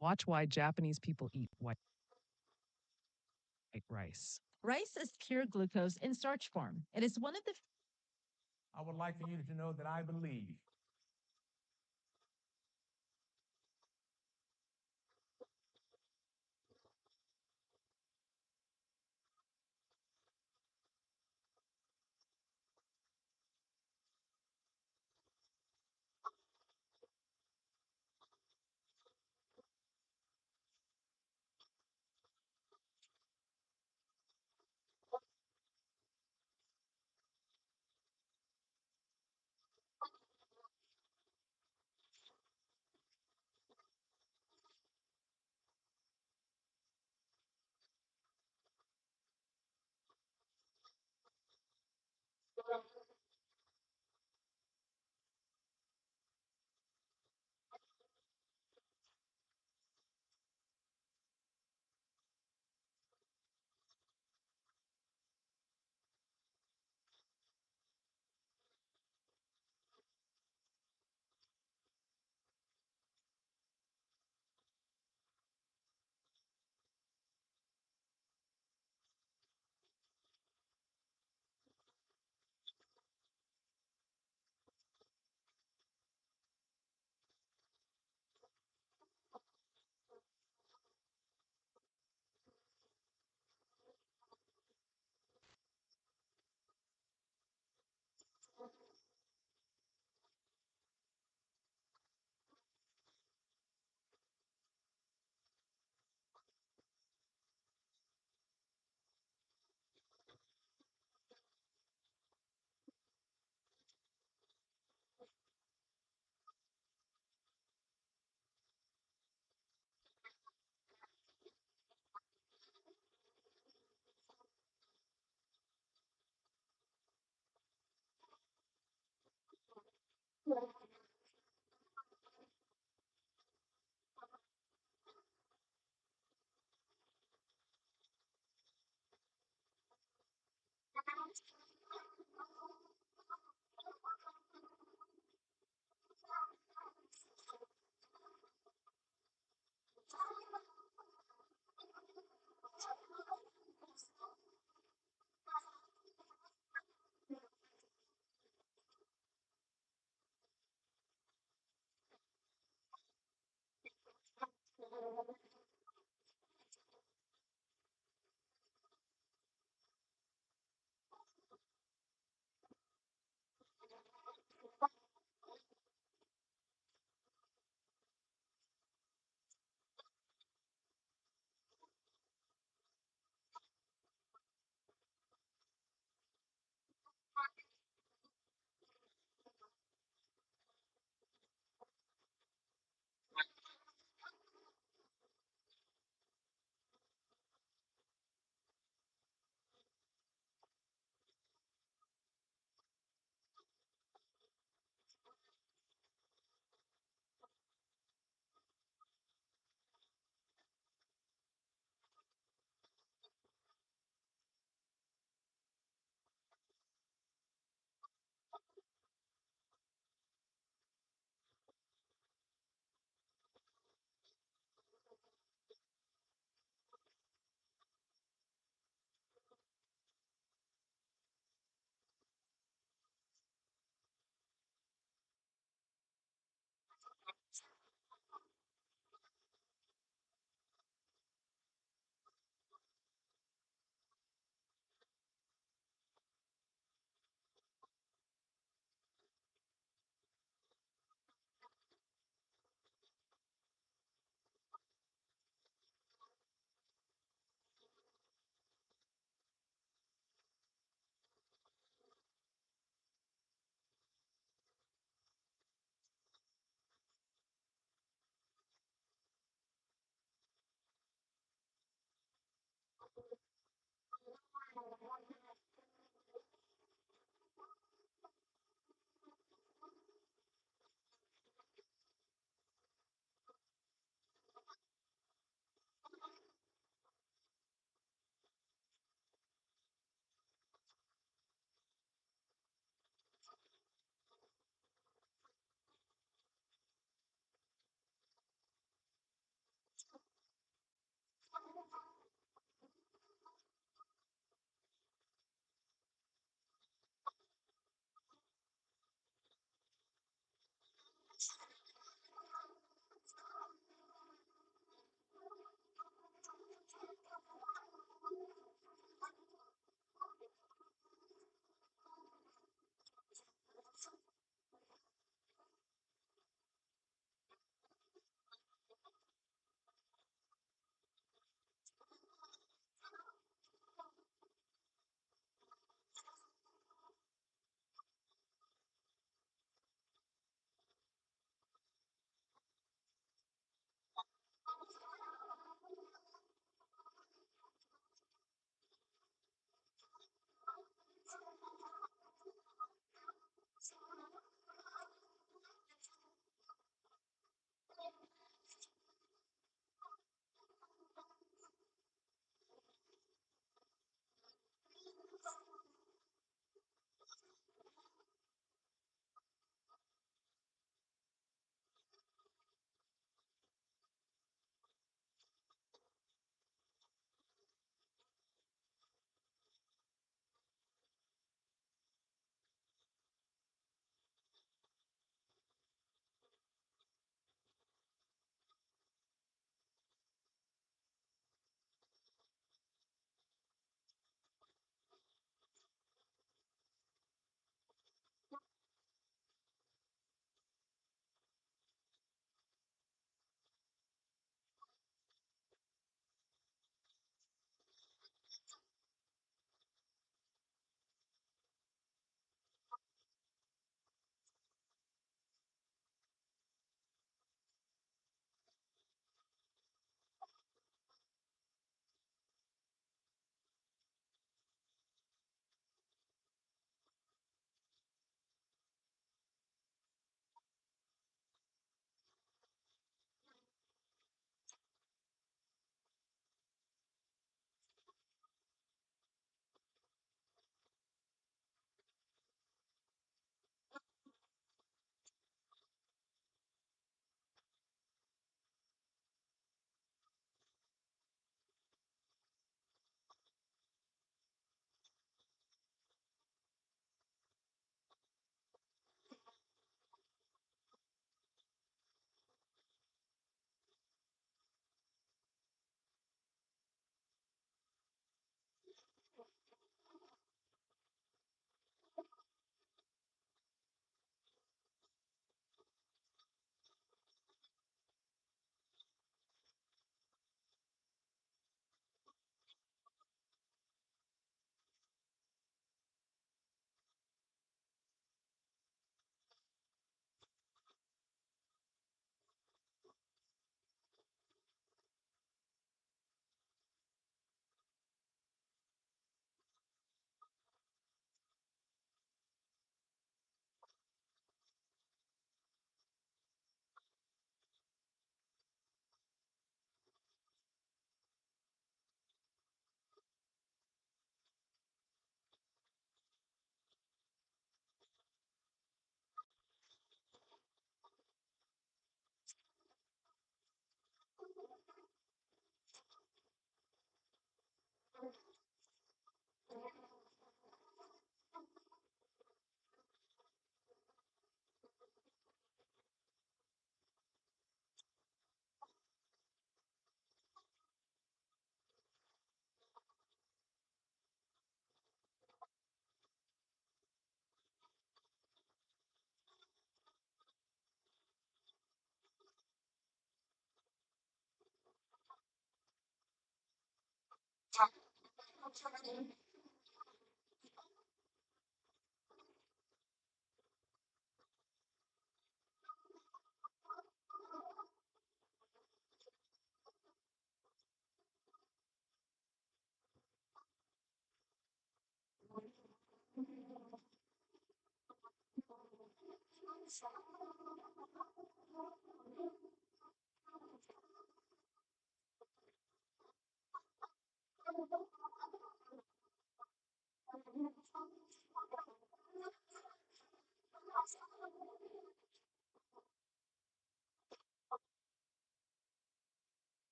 Watch why Japanese people eat white rice. Rice is pure glucose in starch form. It is one of the I would like for you to know that I believe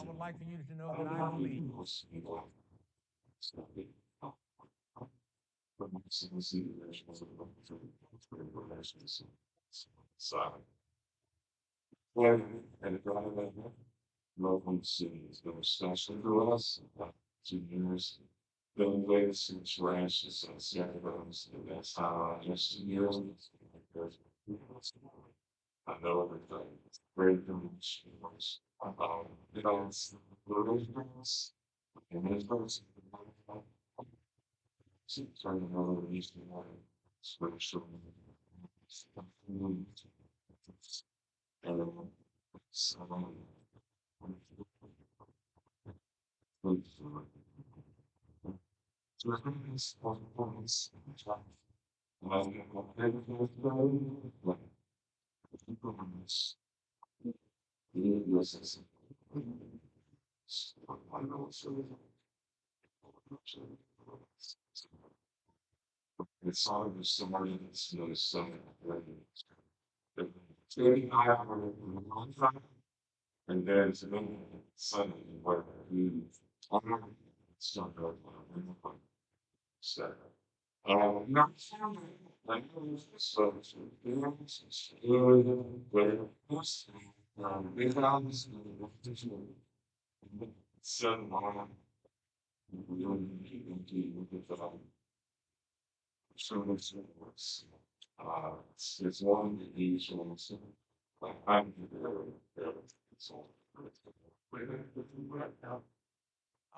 I would like for you to know that I believe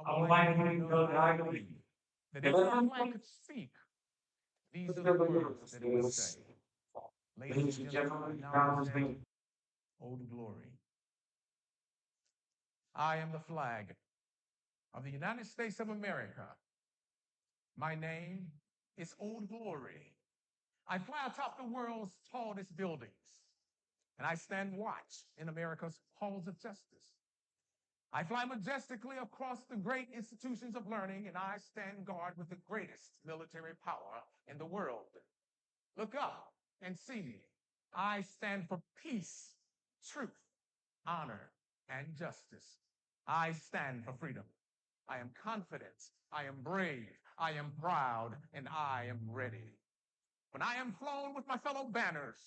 I would like for you to know that I believe that if my plight could speak, these are the words that it would say. Ladies and gentlemen, now present Old Glory. I am the flag of the United States of America. My name is Old Glory. I fly atop the world's tallest buildings, and I stand watch in America's halls of justice. I fly majestically across the great institutions of learning, and I stand guard with the greatest military power in the world. Look up and see me. I stand for peace, truth, honor, and justice. I stand for freedom. I am confident. I am brave. I am proud, and I am ready. When I am flown with my fellow banners,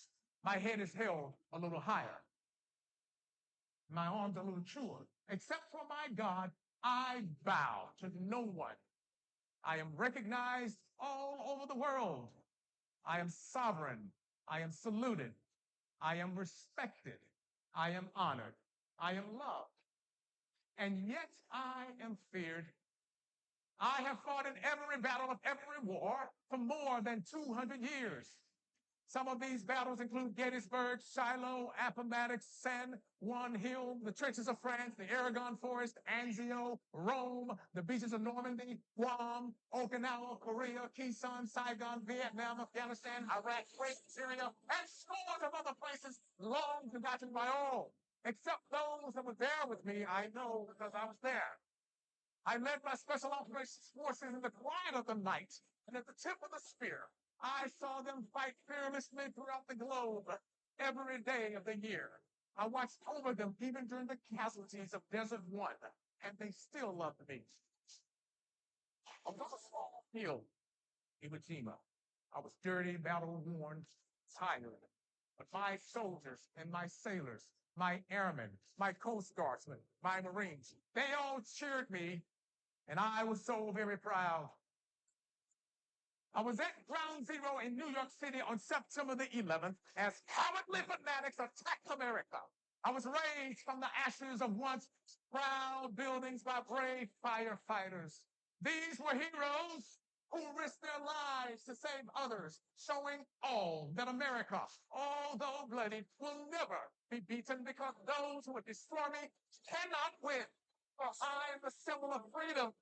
my head is held a little higher, my arms a little truer. Except for my God, I bow to no one. I am recognized all over the world. I am sovereign. I am saluted. I am respected. I am honored. I am loved. And yet I am feared. I have fought in every battle of every war for more than 200 years. Some of these battles include Gettysburg, Shiloh, Appomattox, San Juan Hill, the trenches of France, the Aragon Forest, Anzio, Rome, the beaches of Normandy, Guam, Okinawa, Korea, Quezon, Saigon, Vietnam, Afghanistan, Iraq, Kuwait, Syria, and scores of other places long forgotten by all, except those that were there with me. I know because I was there. I led my special operations forces in the quiet of the night and at the tip of the spear. I saw them fight fearlessly throughout the globe every day of the year. I watched over them even during the casualties of Desert One, and they still loved me. On a small field, Iwo Jima, I was dirty, battle-worn, tired. But my soldiers and my sailors, my airmen, my Coast Guardsmen, my Marines, they all cheered me, and I was so very proud. I was at Ground Zero in New York City on September the 11th as cowardly fanatics attacked America. I was raised from the ashes of once proud buildings by brave firefighters. These were heroes who risked their lives to save others, showing all that America, although bloody, will never be beaten because those who would destroy me cannot win. For I am the symbol of freedom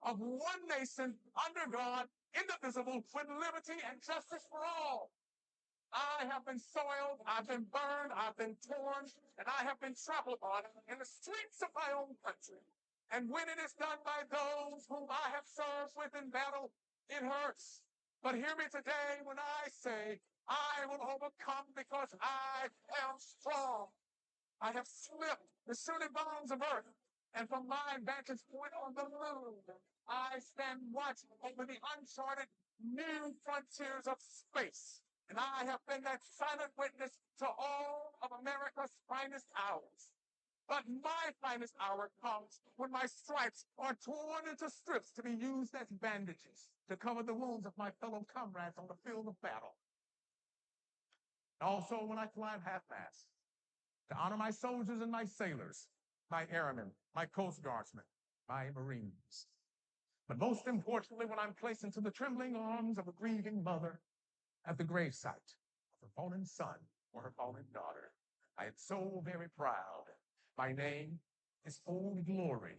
of one nation under God, indivisible, with liberty and justice for all. I have been soiled, I've been burned, I've been torn, and I have been trampled on in the streets of my own country. And when it is done by those whom I have served with in battle, it hurts. But hear me today when I say, I will overcome because I am strong. I have slipped the surly bounds of earth, and from my vantage point on the moon, I stand watch over the uncharted new frontiers of space. And I have been that silent witness to all of America's finest hours. But my finest hour comes when my stripes are torn into strips to be used as bandages to cover the wounds of my fellow comrades on the field of battle. And also when I fly at half-mast to honor my soldiers and my sailors, my airmen, my Coast Guardsmen, my Marines. But most importantly, when I'm placed into the trembling arms of a grieving mother at the gravesite of her fallen son or her fallen daughter, I am so very proud. My name is Old Glory.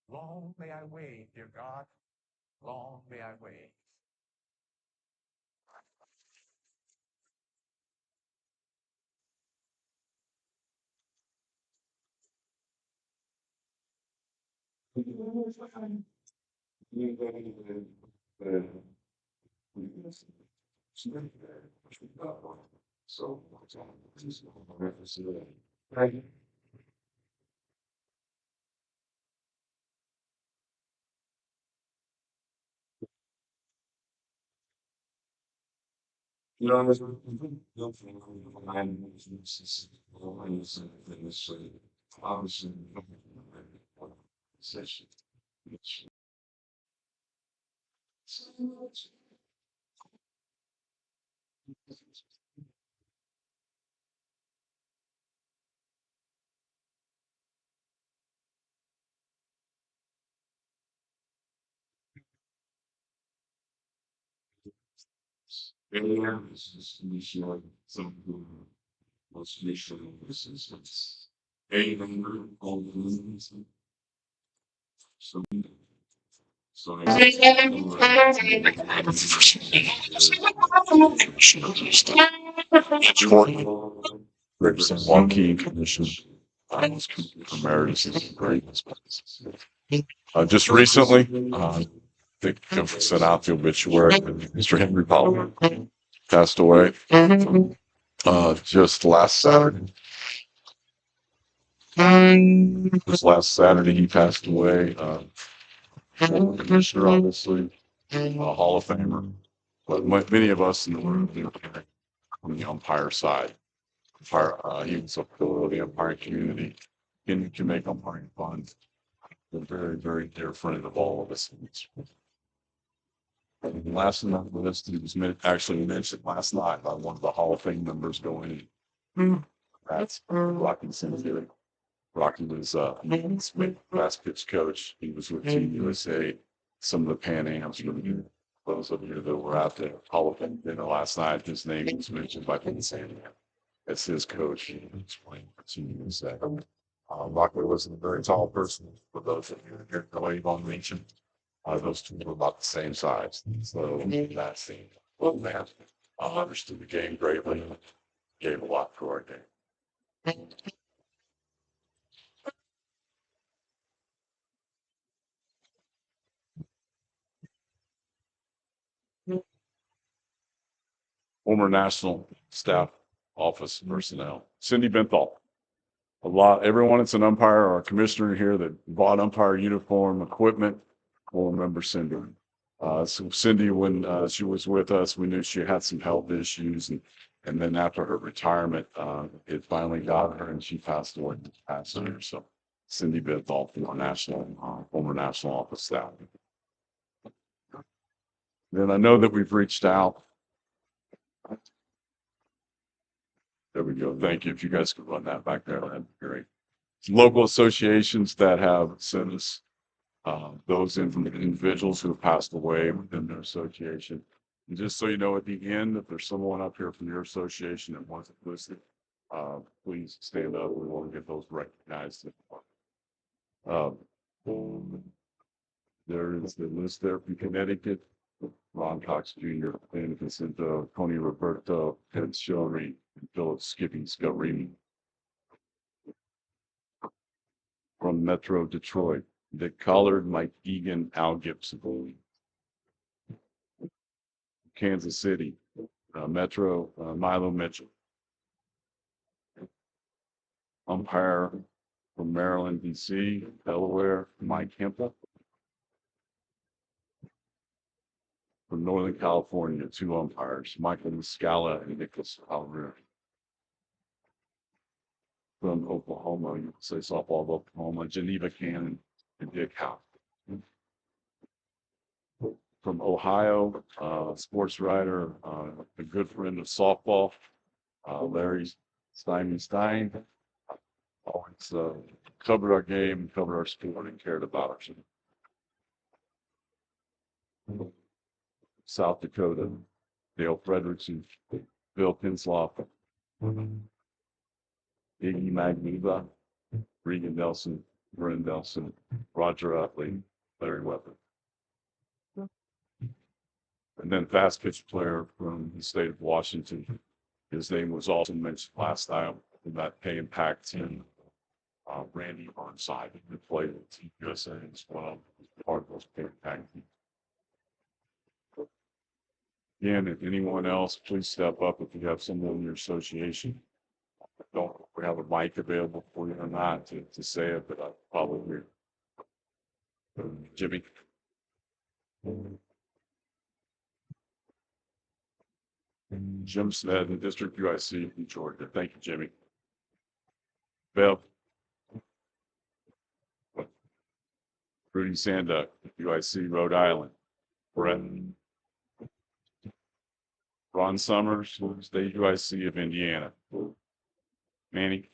Long may I wave, dear God. Long may I wave. Represent Wonky Commission. Emeritus is great. Just recently, I think Jeff sent out the obituary. Mr. Henry Powell passed away just last Saturday. Just last Saturday, he passed away. Former commissioner, obviously, Hall of Famer. But many of us in the room on the umpire side. He was a pillar of the umpiring community. Can make umpiring fun. A very, very dear friend of all of us. And last but not least, he was actually mentioned last night by one of the Hall of Fame members going in. That's Rocky Cemetery. Rocky was last pitch coach. He was with Team USA. Some of the Pan Ams. Those of you that were out there, Hall of Fame dinner last night, his name was mentioned by Pennsylvania. It's his coach. He was playing for Team USA. Rocky wasn't a very tall person. For those of you here in the Avon region, those two were about the same size. So that's the old man understood the game greatly, gave a lot to our game. Former national staff office personnel, Cindy Benthal. Everyone that's an umpire or a commissioner here that bought umpire uniform equipment will remember Cindy. So Cindy, when she was with us, we knew she had some health issues, and then after her retirement, it finally got her, and she passed away this past year. So Cindy Benthal, former national office staff. Then I know that we've reached out. There we go. Thank you. If you guys could run that back there, that'd be great. Local associations that have sent us those individuals who have passed away within their association. And just so you know, at the end, if there's someone up here from your association that wants it listed, please stand up. We want to get those recognized. There is the list there from Connecticut. Ron Cox Jr., Dan Jacinto, Tony Roberto, Ted Shillery, and Philip Skippy Scarini. From Metro Detroit, Dick Collard, Mike Egan, Al Gibson. Kansas City, Metro, Milo Mitchell. Umpire from Maryland, D.C., Delaware, Mike Hempa. From Northern California, two umpires, Michael Muscala and Nicholas Alvarez. From Oklahoma, you say softball of Oklahoma, Geneva Cannon and Dick Howe. From Ohio, sports writer, a good friend of softball, Larry Stein. Always covered our game, covered our sport, and cared about us. South Dakota, Dale Frederickson, Bill Pinsloff, Iggy Magniva, Regan Nelson, Brent Nelson, Roger Utley, Larry Weber. And then fast pitch player from the state of Washington. His name was also mentioned last time in that pay and pack team. Randy Burnside, who played with Team USA as well, part of those pay and pack teams. Again, if anyone else, please step up if you have someone in your association. Don't we have a mic available for you or not to say it, but I probably hear. Jimmy. Jim Smith, in District UIC in Georgia. Thank you, Jimmy. Bev. Rudy Sanduck, UIC Rhode Island. Brett. Ron Summers, State UIC of Indiana. Manny.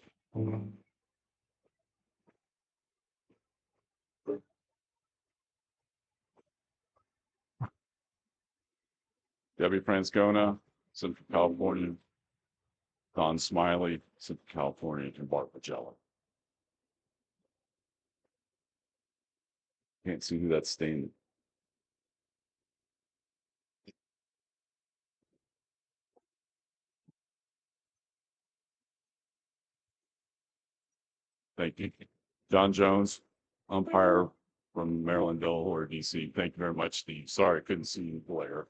Debbie Franscona, Central California. Don Smiley, Central California, and Bart Magellan. Can't see who that's staying. Thank you. John Jones, umpire from Maryland, Delaware, DC. Thank you very much, Steve. Sorry, I couldn't see you, Blair.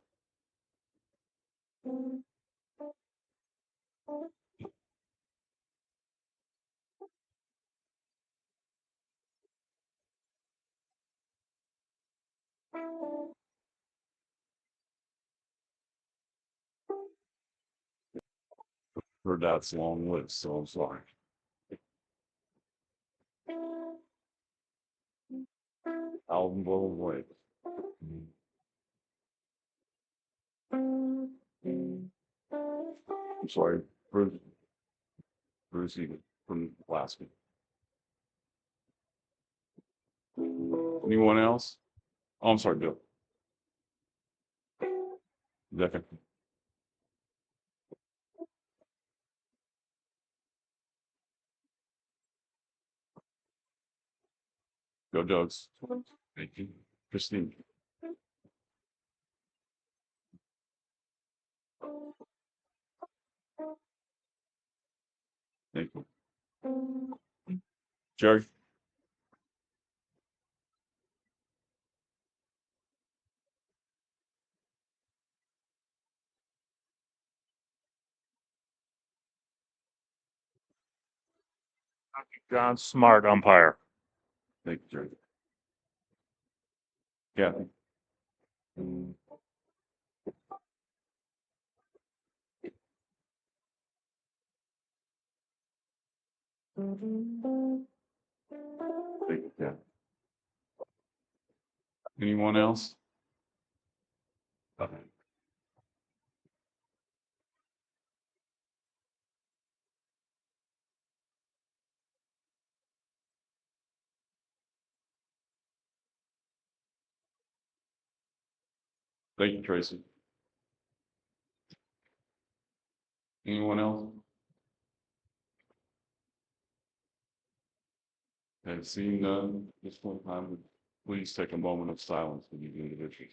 Heard that's a long list, so I'm sorry. Alvin Bowen. I'm sorry, Bruce Egan from Alaska. Anyone else? Oh, I'm sorry, Bill. Deccan. Go Dogs. Thank you. Christine. Thank you. Jerry. John Smart, umpire. Thank you, Jerry. Kathy. Thank you, Kathy. Anyone else? Okay. Thank you, Tracy. Anyone else? And seeing none, this one time, please take a moment of silence for these individuals.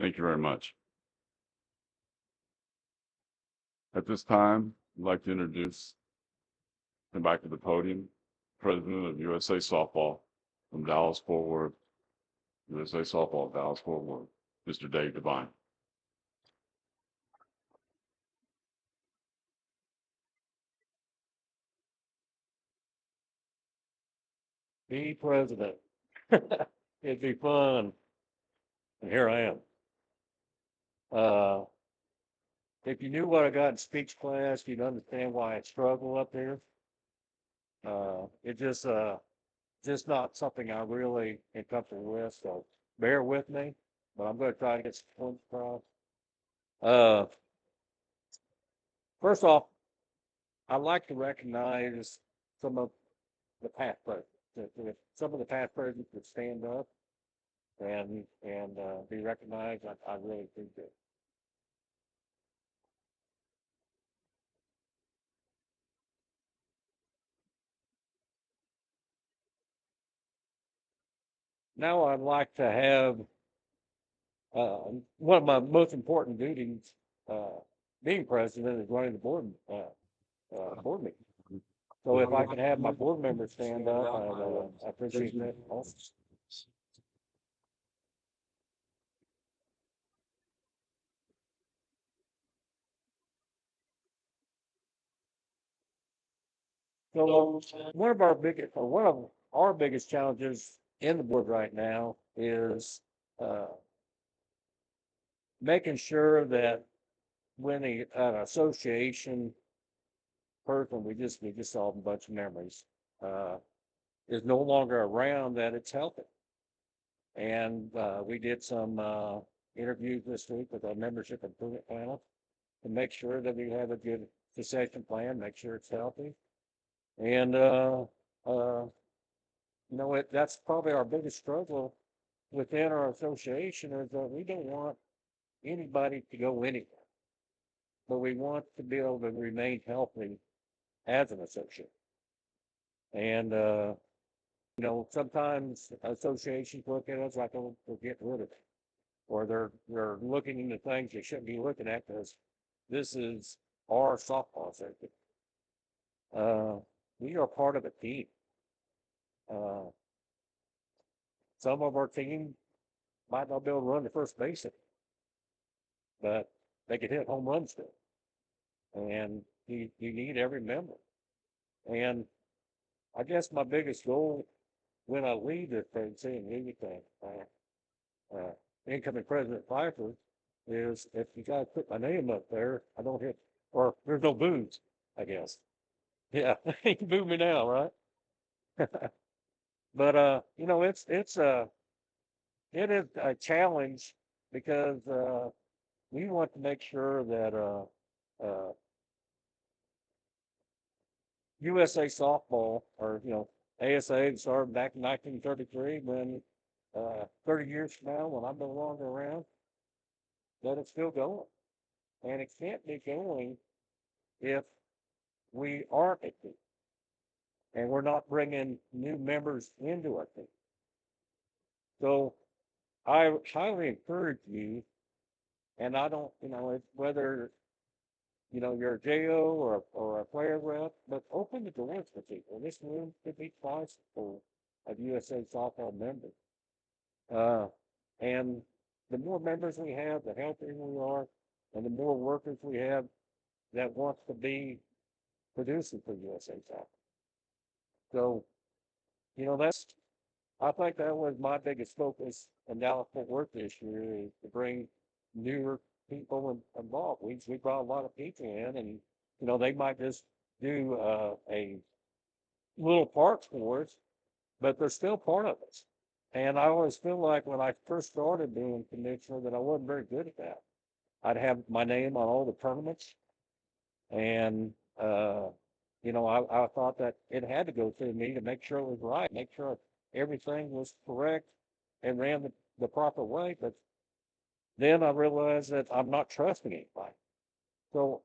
Thank you very much. At this time, I'd like to introduce him back to the podium, President of USA Softball from Dallas Fort Worth, USA Softball, Dallas Fort Worth, Mr. Dave Devine. Be president. It'd be fun. And here I am. If you knew what I got in speech class, you'd understand why I struggle up there. It just not something I really am comfortable with, so bear with me, but I'm gonna try to get some points across. Uh, First off, I'd like to recognize some of the past presidents. If some of the past presidents would stand up and be recognized, I really appreciate it. Now I'd like to have, one of my most important duties, being president is running the board meeting. So if I can have my board members stand up, I appreciate that also. So one of our biggest challenges in the board right now is, uh, making sure that when an association person, we just saw a bunch of memories, is no longer around, that it's healthy. And, we did some, interviews this week with our membership improvement panel to make sure that we have a good succession plan, make sure it's healthy. And, that's probably our biggest struggle within our association, is that we don't want anybody to go anywhere. But we want to be able to remain healthy as an associate. And, sometimes associations look at us like, oh, we're getting rid of it. Or they're looking into things they shouldn't be looking at, because this is our softball association. We are part of a team. Uh, some of our team might not be able to run the first base, but they could hit home runs still. And you need every member. And I guess my biggest goal when I leave this thing, saying anything, incoming President Pfeiffer, is if you guys put my name up there, I don't hit, or there's no boos, I guess. Yeah, you can boo me now, right? But it is a challenge, because we want to make sure that USA softball, or ASA, started back in 1933, when 30 years from now, when I'm no longer around, that it's still going. And it can't be going if we aren't a team and we're not bringing new members into our team. So I highly encourage you, and I don't, it's whether, you're a JO or a player rep, but open the doors for people. This room could be twice full of USA softball members. And the more members we have, the healthier we are, and the more workers we have that wants to be producing for USA softball. So, I think that was my biggest focus in Dallas Fort Worth this year, is to bring newer people involved. We brought a lot of people in, and, they might just do, a little part for us, but they're still part of us. And I always feel like when I first started being commissioner, that I wasn't very good at that. I'd have my name on all the tournaments, and I thought that it had to go through me to make sure it was right, make sure everything was correct and ran the proper way. But then I realized that I'm not trusting anybody. So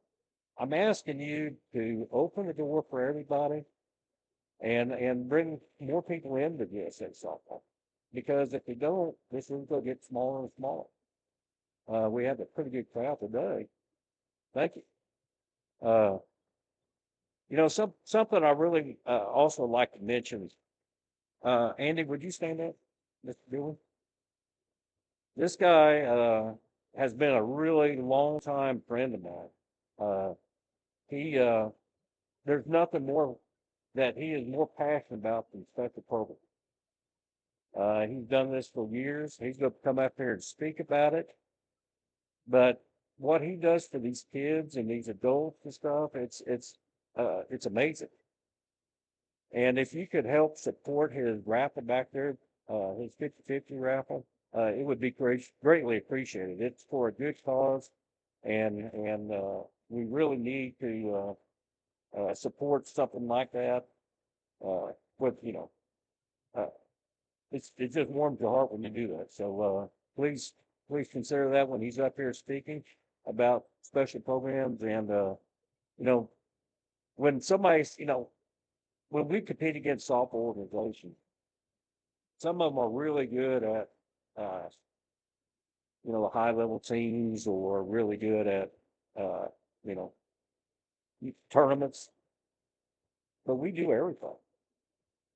I'm asking you to open the door for everybody and bring more people into USA softball. Because if you don't, this is going to get smaller and smaller. We have a pretty good crowd today. Thank you. Uh, something I really also like to mention. Andy, would you stand up, Mr. Dillon? This guy has been a really long time friend of mine. Uh, he there's nothing more that he is more passionate about than special programs. He's done this for years. He's going to come up here and speak about it. But what he does for these kids and these adults and stuff, it's amazing. And if you could help support his raffle back there, his 50/50 raffle, it would be greatly appreciated. It's for a good cause, and we really need to support something like that. With uh, it just warms your heart when you do that. So please consider that when he's up here speaking about special programs. And you know when somebody's when we compete against softball organizations, some of them are really good at uh, the high level teams, or really good at uh, you know tournaments. But we do everything.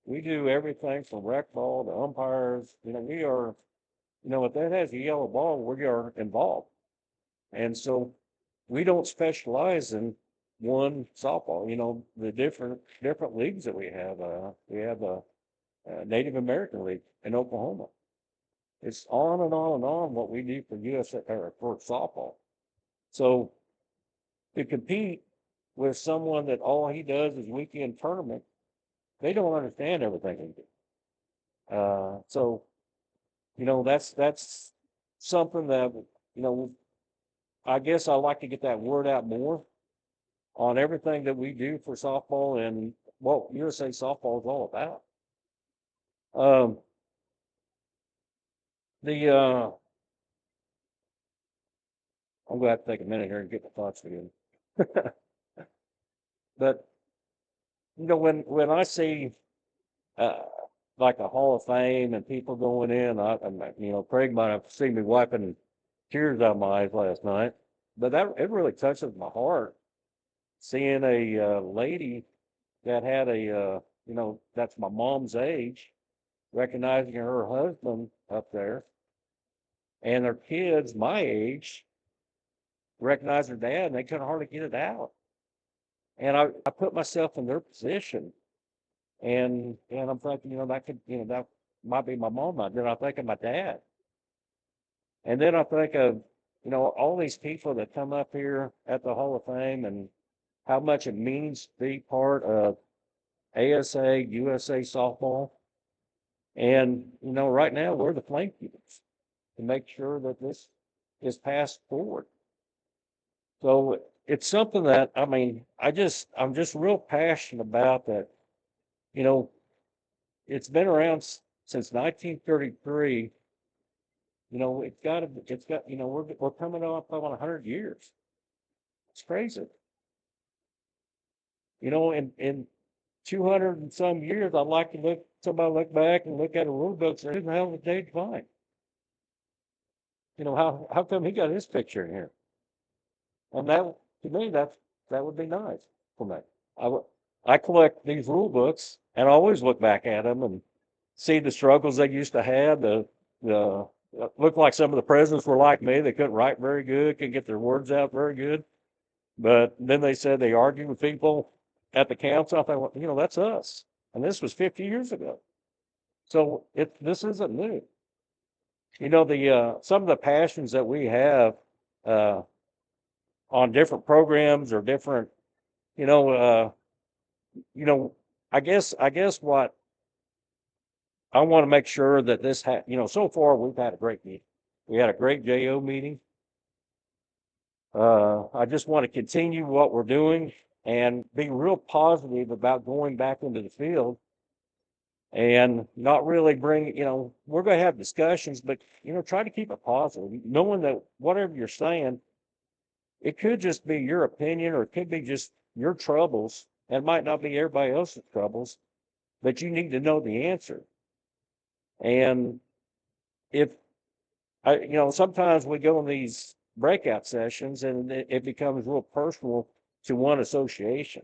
We do everything from rec ball to umpires. We are, if that has a yellow ball, we are involved. And so we don't specialize in one softball. The different leagues that we have. We have a Native American League in Oklahoma. It's on and on and on what we do for USA or for softball. So to compete with someone that all he does is weekend tournament, they don't understand everything we do. So that's something that you know I guess I like to get that word out more on everything that we do for softball and what USA softball is all about. Um, the I'm going to have to take a minute here and get my thoughts together. But when I see uh, like a Hall of Fame and people going in, Craig might have seen me wiping tears out of my eyes last night, but that it really touches my heart seeing a lady that had that's my mom's age, recognizing her husband up there, and their kids my age recognize their dad, and they couldn't hardly get it out. And I put myself in their position, and I'm thinking, that might be my mom. Then I think of my dad, and then I think of all these people that come up here at the Hall of Fame and how much it means to be part of ASA, USA softball. And, right now we're the flame keepers to make sure that this is passed forward. So it's something that, I'm just real passionate about that. It's been around since 1933. We're coming up on 100 years. It's crazy. In 200 and some years, I'd like to look back and look at a rule book and say, who the hell was Dave Devine? How come he got his picture in here? And that, to me, that would be nice for me. I collect these rule books and I always look back at them and see the struggles they used to have. The looked like some of the presidents were like me. They couldn't write very good, couldn't get their words out very good. But then they said they argued with people at the council. I thought, well, that's us. And this was 50 years ago. So this isn't new. The some of the passions that we have uh, on different programs or different, you know, uh, I guess what I want to make sure that so far we've had a great meeting. We had a great JO meeting. I just want to continue what we're doing and be real positive about going back into the field and not really bring, we're going to have discussions, but, try to keep it positive, knowing that whatever you're saying, it could just be your opinion or it could be just your troubles. It might not be everybody else's troubles, but you need to know the answer. And if sometimes we go in these breakout sessions and it becomes real personal to one association.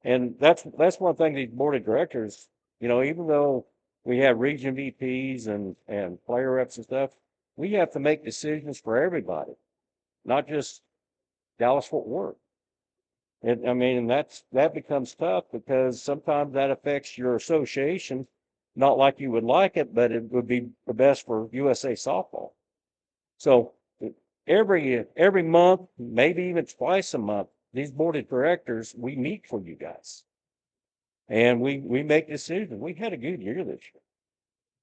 And that's one thing these board of directors, even though we have region VPs and player reps and stuff, we have to make decisions for everybody, not just Dallas Fort Worth. I mean, that becomes tough because sometimes that affects your association, not like you would like it, but it would be the best for USA softball. So every month, maybe even twice a month, these board of directors, we meet for you guys. And we make decisions. We had a good year this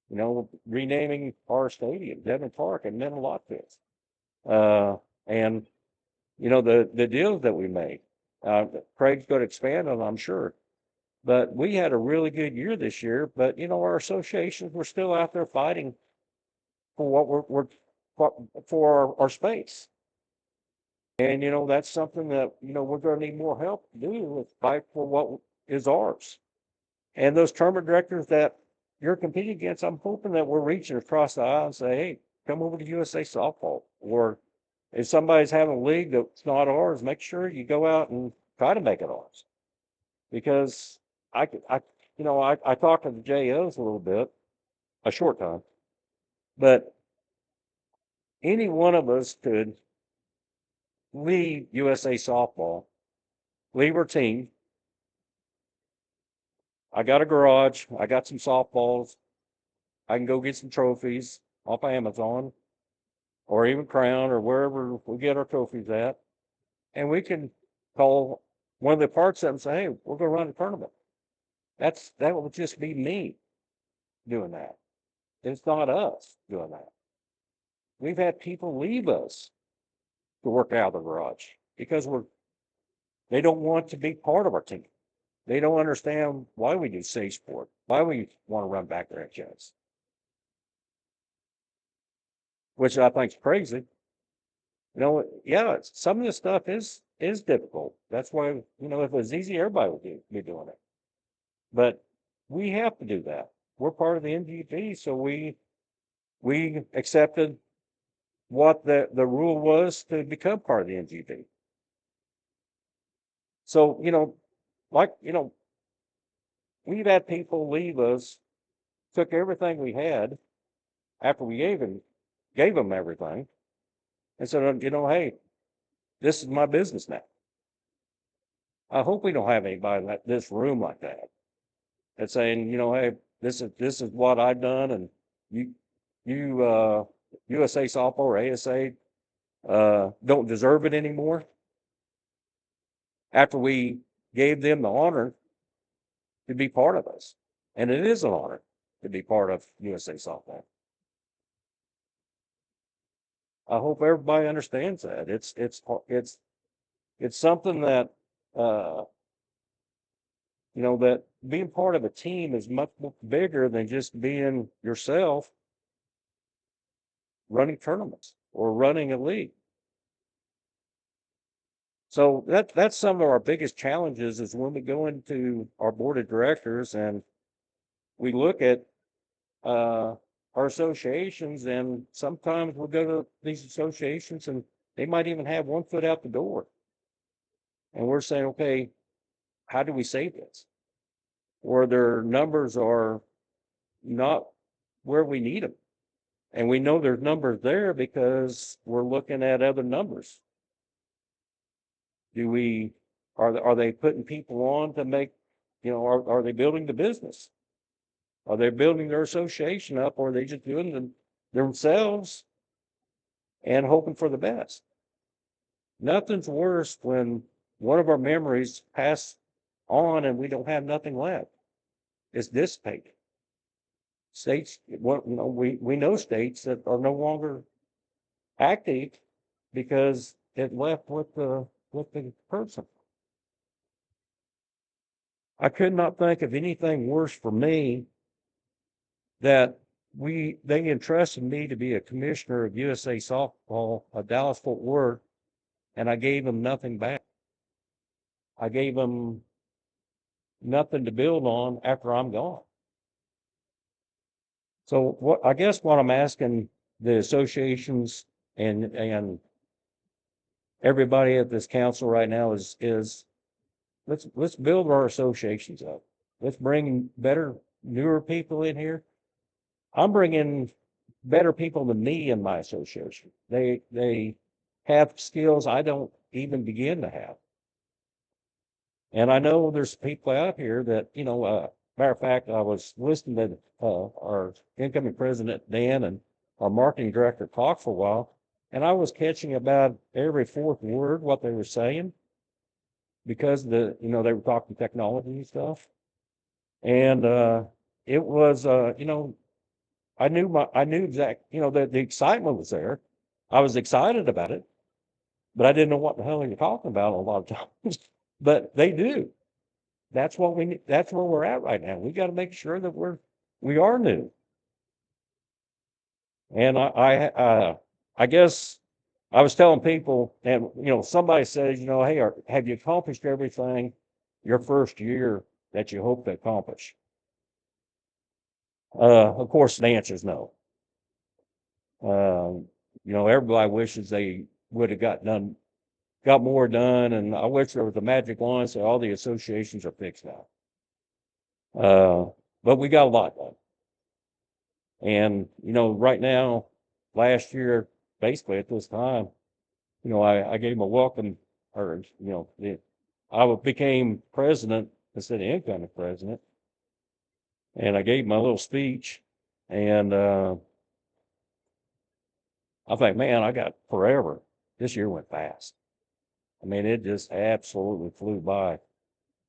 year, renaming our stadium, Devon Park, and meant a lot to us. And, the deals that we made, Craig's going to expand on, I'm sure. But we had a really good year this year. But, our associations were still out there fighting for what for our space. And, that's something that, we're going to need more help to do is fight for what is ours. And those tournament directors that you're competing against, I'm hoping that we're reaching across the aisle and say, hey, come over to USA softball. Or if somebody's having a league that's not ours, make sure you go out and try to make it ours. Because I talked to the JOs a little bit, a short time, but any one of us could leave USA softball, leave our team. I got a garage. I got some softballs. I can go get some trophies off of Amazon or even Crown or wherever we get our trophies at. And we can call one of the parts of them and say, hey, we're going to run a tournament. That will just be me doing that. It's not us doing that. We've had people leave us to work out of the garage because they don't want to be part of our team. They don't understand why we do safe sport, why we want to run back franchise, which I think is crazy. Yeah, some of this stuff is difficult. That's why, if it was easy, everybody would be doing it. But we have to do that. We're part of the NGP, so we accepted what the rule was to become part of the NGP. So, we've had people leave us, took everything we had after we gave them everything, and said, hey, this is my business now. I hope we don't have anybody in this room like that. That's saying, hey, this is what I've done, and you USA softball or ASA don't deserve it anymore. After we gave them the honor to be part of us, and it is an honor to be part of USA softball. I hope everybody understands that. It's something that that being part of a team is much bigger than just being yourself running tournaments or running a league. So that's some of our biggest challenges is when we go into our board of directors and we look at our associations, and sometimes we'll go to these associations and they might even have 1 foot out the door. And we're saying, okay, how do we save this? Or their numbers are not where we need them. And we know there's numbers there because we're looking at other numbers. Are they putting people on to make, are they building the business? Are they building their association up, or are they just doing them themselves and hoping for the best? Nothing's worse when one of our memories pass on and we don't have nothing left. It's dissipated. States, we know states that are no longer active because it left with the person. I could not think of anything worse for me that they entrusted me to be a commissioner of USA Softball, Dallas Fort Worth, and I gave them nothing back. I gave them nothing to build on after I'm gone. So I guess what I'm asking the associations and everybody at this council right now is let's build our associations up. Let's bring better, newer people in here. I'm bringing better people than me in my association. They have skills I don't even begin to have. And I know there's people out here that, matter of fact, I was listening to our incoming president, Dan, and our marketing director talk for a while, and I was catching about every fourth word what they were saying because they were talking technology and stuff. And it was, I knew the excitement was there. I was excited about it, but I didn't know what the hell they were talking about a lot of times. But they do. That's what we need. That's where we're at right now. We got to make sure that we are new. And I guess I was telling people, and somebody says, hey, have you accomplished everything your first year that you hope to accomplish? Of course, the answer is no. Everybody wishes they would have got more done, and I wish there was a magic wand so all the associations are fixed now. But we got a lot done. And, right now, last year, basically at this time, I gave him a welcome, or, I became president instead of incoming president. And I gave my little speech. And I think, man, I got forever. This year went fast. I mean, it just absolutely flew by.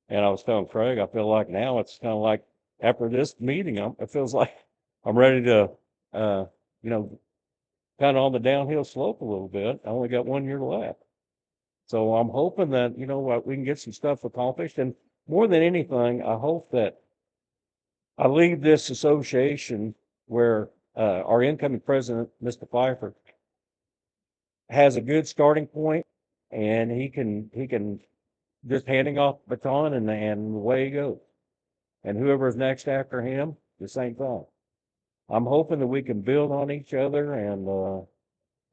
And I was telling Craig, I feel like now it's kind of like after this meeting, it feels like I'm ready to, you know, kind of on the downhill slope a little bit. I only got 1 year left. So I'm hoping that, we can get some stuff accomplished. And more than anything, I hope that I leave this association where our incoming president, Mr. Pfeiffer, has a good starting point and he can just handing off the baton and away he goes. And whoever's next after him, the same thing. I'm hoping that we can build on each other and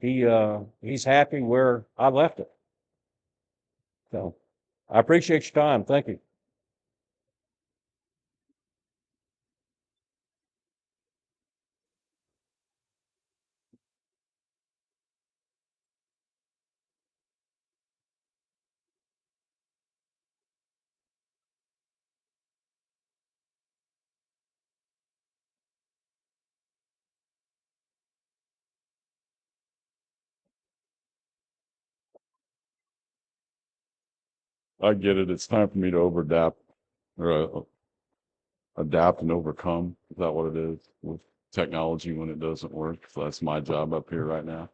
he's happy where I left it. So I appreciate your time. Thank you. I get it. It's time for me to overadapt or adapt and overcome. Is that what it is with technology when it doesn't work? So that's my job up here right now.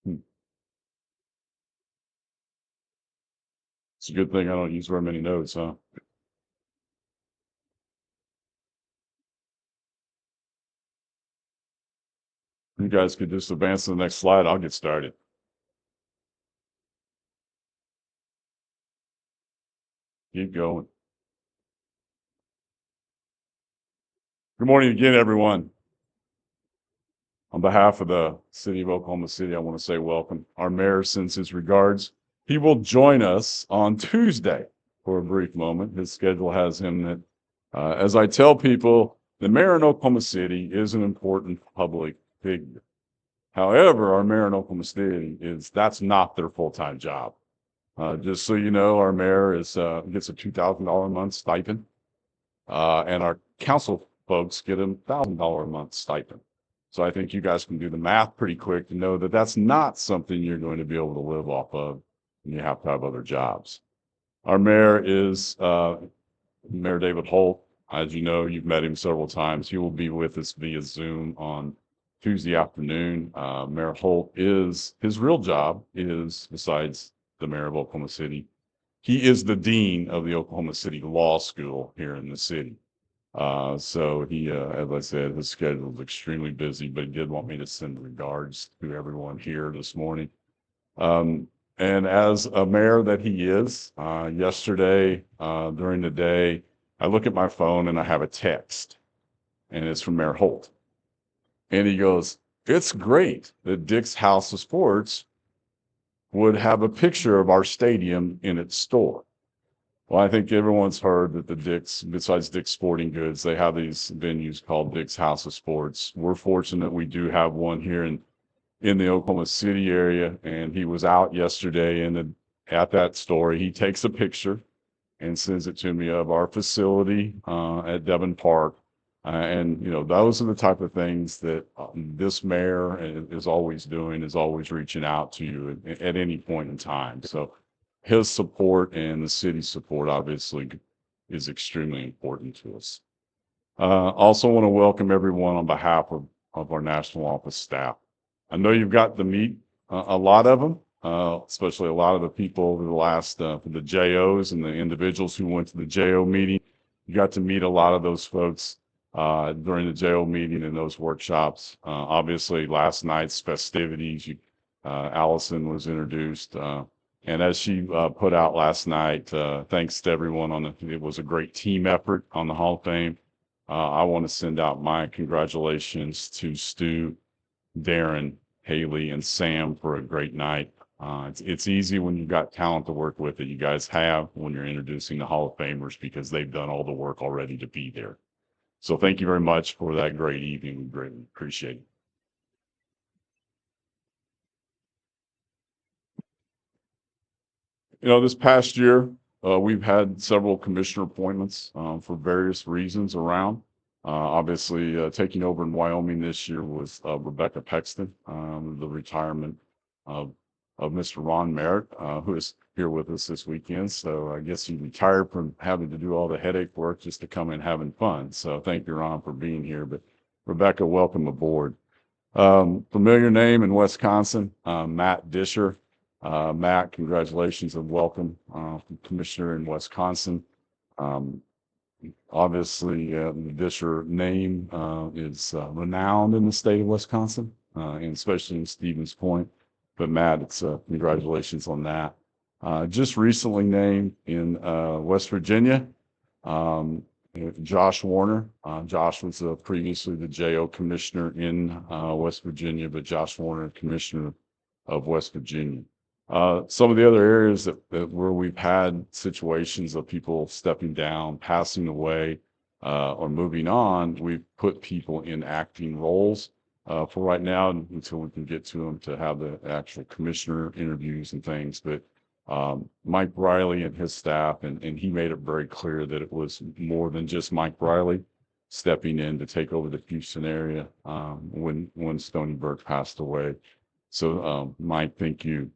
Hmm. It's a good thing I don't use very many notes, huh? You guys could just advance to the next slide. I'll get started. Keep going. Good morning again, everyone. On behalf of the city of Oklahoma City, I want to say welcome. Our mayor sends his regards. He will join us on Tuesday for a brief moment. His schedule has him that, as I tell people, the mayor in Oklahoma City is an important public figure. However, our mayor in Oklahoma City that's not their full-time job. Just so you know, our mayor gets a $2,000 a month stipend, and our council folks get a $1,000 a month stipend. So I think you guys can do the math pretty quick to know that that's not something you're going to be able to live off of, and you have to have other jobs. Our mayor is Mayor David Holt. As you know, you've met him several times. He will be with us via Zoom on Tuesday afternoon. Mayor Holt his real job is, besides the mayor of Oklahoma City, he is the dean of the Oklahoma City Law School here in the city. So he, as I said, his schedule is extremely busy, but he did want me to send regards to everyone here this morning. And as a mayor that he is, yesterday, during the day, I look at my phone and I have a text, and it's from Mayor Holt. And he goes, "It's great that Dick's House of Sports would have a picture of our stadium in its store." Well, I think everyone's heard that the Dick's, besides Dick's Sporting Goods, they have these venues called Dick's House of Sports. We're fortunate we do have one here in the Oklahoma City area, and he was out yesterday at that store. He takes a picture and sends it to me of our facility at Devon Park. And those are the type of things that this mayor is always doing, is always reaching out to you at any point in time. So his support and the city's support obviously is extremely important to us. Also want to welcome everyone on behalf of our national office staff. I know you've got to meet a lot of them, especially a lot of the people over the last, the JOs and the individuals who went to the JO meeting. You got to meet a lot of those folks during the JO meeting and those workshops. Obviously, last night's festivities, Allison was introduced. And as she put out last night, thanks to everyone it was a great team effort on the Hall of Fame. I want to send out my congratulations to Stu, Darren, Haley, and Sam for a great night. It's easy when you've got talent to work with that you guys have when you're introducing the Hall of Famers, because they've done all the work already to be there. So thank you very much for that great evening. We greatly appreciate it. This past year, we've had several commissioner appointments for various reasons around. Obviously, taking over in Wyoming this year was Rebecca Pexton, the retirement of Mr. Ron Merritt, who is here with us this weekend. So I guess he retired from having to do all the headache work just to come in having fun. So thank you, Ron, for being here. But Rebecca, welcome aboard. Familiar name in Wisconsin, Matt Disher. Matt, congratulations and welcome, Commissioner in Wisconsin. Obviously, the Disher name is renowned in the state of Wisconsin, and especially in Stevens Point. But Matt, it's congratulations on that. Just recently named in West Virginia, Josh Warner. Josh was previously the JO commissioner in West Virginia, but Josh Warner, commissioner of West Virginia. Some of the other areas that where we've had situations of people stepping down, passing away, or moving on, we've put people in acting roles for right now until we can get to them to have the actual commissioner interviews and things. But Mike Riley and his staff, and he made it very clear that it was more than just Mike Riley stepping in to take over the Houston area when Stony Burke passed away. So Mike, thank you.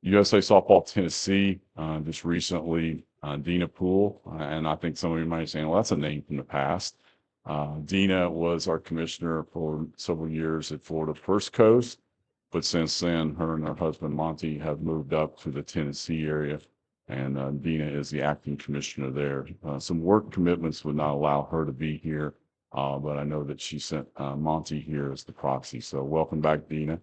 USA Softball Tennessee, just recently, Dina Poole, and I think some of you might be saying, well, that's a name from the past. Dina was our commissioner for several years at Florida First Coast, but since then, her and her husband Monty have moved up to the Tennessee area, and Dina is the acting commissioner there. Some work commitments would not allow her to be here, but I know that she sent Monty here as the proxy. So welcome back, Dina.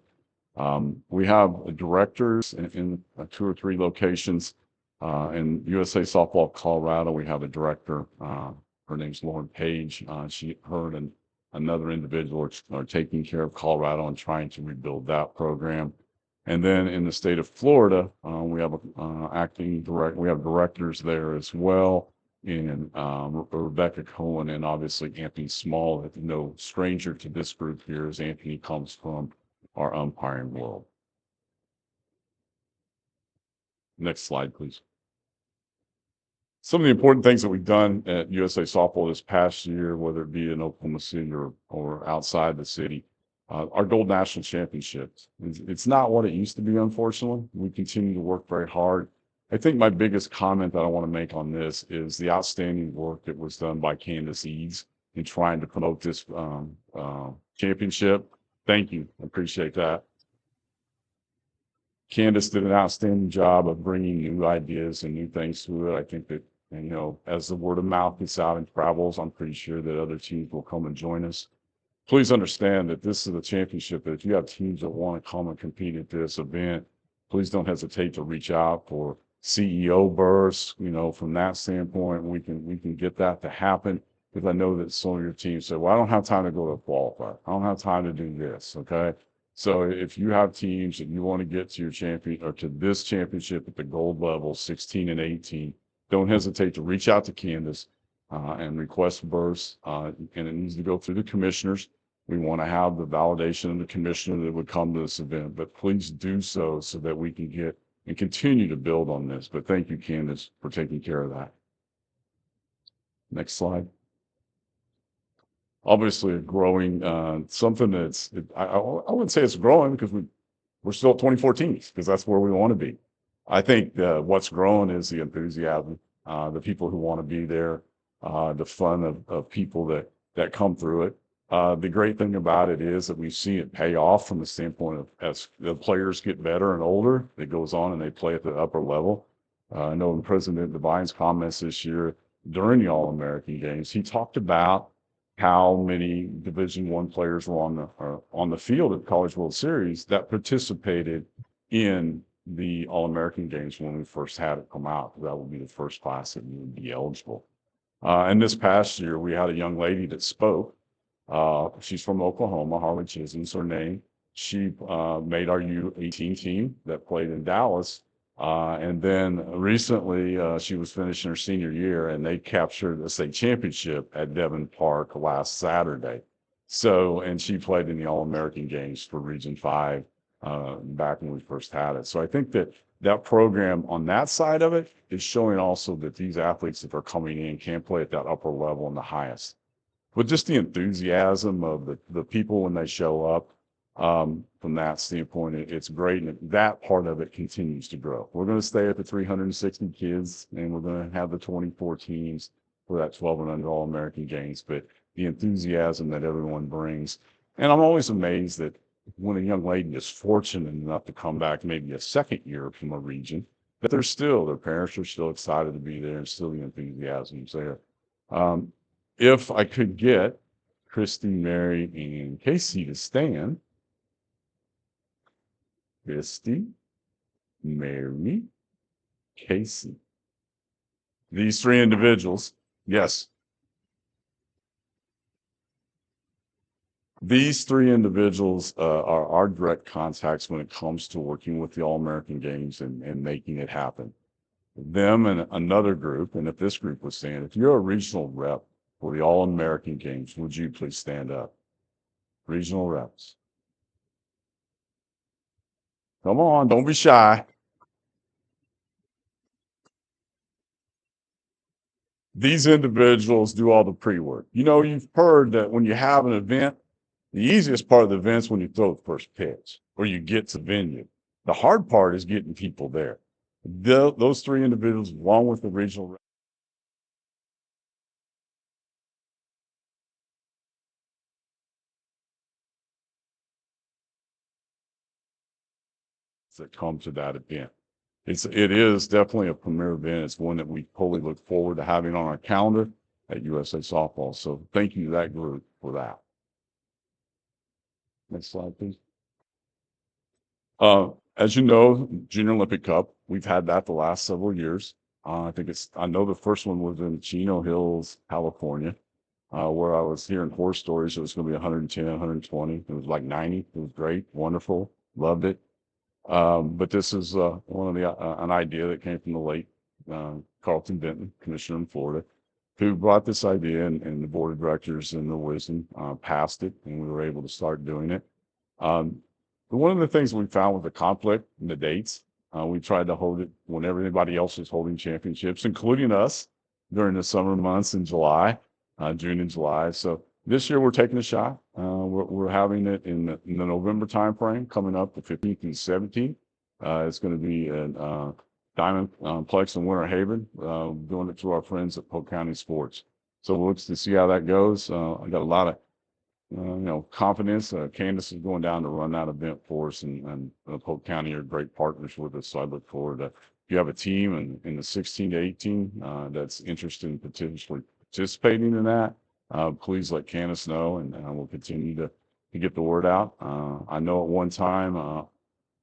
We have directors in 2 or 3 locations. In USA Softball Colorado, we have a director. Her name's Lauren Page. Her and another individual are taking care of Colorado and trying to rebuild that program. And then in the state of Florida, we have we have directors there as well. And Rebecca Cohen and obviously Anthony Small. No stranger to this group here, as Anthony comes from our umpiring world. Next slide, please. Some of the important things that we've done at USA Softball this past year, whether it be in Oklahoma City or outside the city, our gold national championships. It's not what it used to be, unfortunately. We continue to work very hard I think my biggest comment that I want to make on this is the outstanding work that was done by Candace Eads in trying to promote this championship. Thank you. I appreciate that. Candace did an outstanding job of bringing new ideas and new things to it. I think that, and, as the word of mouth gets out and travels, I'm pretty sure that other teams will come and join us. Please understand that this is a championship, that if you have teams that want to come and compete at this event, please don't hesitate to reach out for CEO bursts, from that standpoint, we can get that to happen. Because I know that some of your teams say, well, I don't have time to go to a qualifier. I don't have time to do this. Okay. So if you have teams that you want to get to your champion or to this championship at the gold level, 16 and 18, don't hesitate to reach out to Candace and request bursts. And it needs to go through the commissioners. We want to have the validation of the commissioner that would come to this event, but please do so that we can get and continue to build on this. But thank you, Candace, for taking care of that. Next slide. Obviously, a growing something that's I wouldn't say it's growing because we're still at 2014 because that's where we want to be. I think what's growing is the enthusiasm, the people who want to be there, the fun of people that come through it. The great thing about it is that we see it pay off from the standpoint of as the players get better and older, it goes on and they play at the upper level. I know in President Devine's comments this year during the All-American Games, he talked about how many Division I players were on the field at College World Series that participated in the All-American Games when we first had it come out. That would be the first class that would be eligible. And this past year, we had a young lady that spoke. She's from Oklahoma, Harley Chisholm's her name. She made our U18 team that played in Dallas. And then recently, she was finishing her senior year and they captured the state championship at Devon Park last Saturday. So, and she played in the All-American Games for Region 5 back when we first had it. So I think that program on that side of it is showing also that these athletes that are coming in can play at that upper level and the highest. But just the enthusiasm of the people when they show up, from that standpoint, it's great. And that part of it continues to grow. We're going to stay at the 360 kids and we're going to have the 24 teams for that 12 and under All-American Games. But the enthusiasm that everyone brings. And I'm always amazed that when a young lady is fortunate enough to come back maybe a second year from a region, that their parents are still excited to be there and still the enthusiasm is there. If I could get Christy, Mary, and Casey to stand. Christy, Mary, Casey. These three individuals, yes. These three individuals are our direct contacts when it comes to working with the All-American Games and making it happen. Them and another group, and if this group was stand, if you're a regional rep for the All-American Games, would you please stand up? Regional reps. Come on, don't be shy. These individuals do all the pre-work. You've heard that when you have an event, the easiest part of the event is when you throw the first pitch or you get to venue. The hard part is getting people there. Those three individuals, along with the regional reps that come to that event. It is definitely a premier event. It's one that we totally look forward to having on our calendar at USA Softball. So thank you to that group for that. Next slide, please. As you know, Junior Olympic Cup, we've had that the last several years. I know the first one was in Chino Hills, California, where I was hearing horror stories. It was going to be 110, 120. It was like 90. It was great, wonderful, loved it. But this is one of an idea that came from the late Carlton Benton, commissioner in Florida, who brought this idea and the board of directors and the wisdom passed it, and we were able to start doing it. But one of the things we found with the conflict in the dates, we tried to hold it when everybody else was holding championships, including us during the summer months in July, June and July. So this year we're taking a shot. We're having it in the November timeframe, coming up the 15th and 17th. It's going to be Diamond Plex in Winter Haven, doing it through our friends at Polk County Sports. So we'll look to see how that goes. I got a lot of confidence. Candace is going down to run that event for us, and Polk County are great partners with us. So I look forward to, if you have a team in the 16 to 18 that's interested in potentially participating in that, please let Candace know, and we'll continue to get the word out. I know at one time,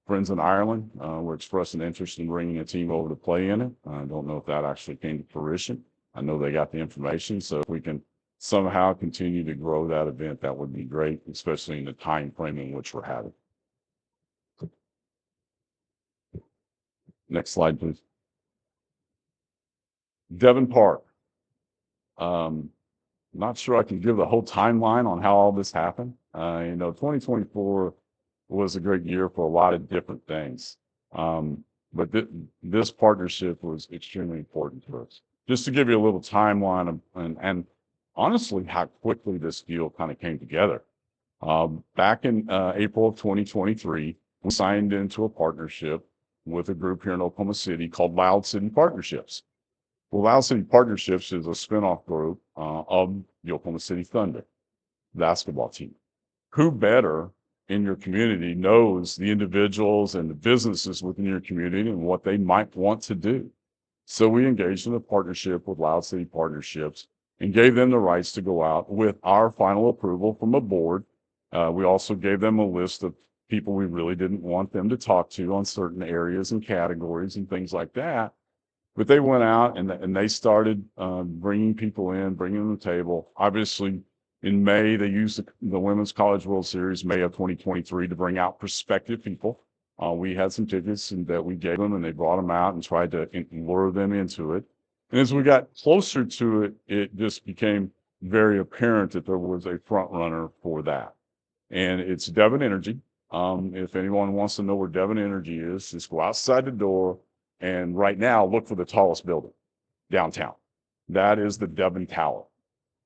friends in Ireland were expressing interest in bringing a team over to play in it. I don't know if that actually came to fruition. I know they got the information, so if we can somehow continue to grow that event, that would be great, especially in the time frame in which we're having. Next slide, please. Devon Park. Not sure I can give the whole timeline on how all this happened. 2024 was a great year for a lot of different things. But this partnership was extremely important to us. Just to give you a little timeline and honestly, how quickly this deal kind of came together. Back in April of 2023, we signed into a partnership with a group here in Oklahoma City called Loud City Partnerships. Well, Loud City Partnerships is a spinoff group of the Oklahoma City Thunder basketball team. Who better in your community knows the individuals and the businesses within your community and what they might want to do? So we engaged in a partnership with Loud City Partnerships and gave them the rights to go out with our final approval from a board. We also gave them a list of people we really didn't want them to talk to on certain areas and categories and things like that. But they went out and they started bringing people in, bringing them to the table. Obviously, in May, they used the Women's College World Series, May of 2023, to bring out prospective people. We had some tickets that we gave them, and they brought them out and tried to lure them into it. And as we got closer to it, it just became very apparent that there was a front runner for that. And it's Devon Energy. If anyone wants to know where Devon Energy is, just go outside the door and right now look for the tallest building downtown. That is the Devon Tower.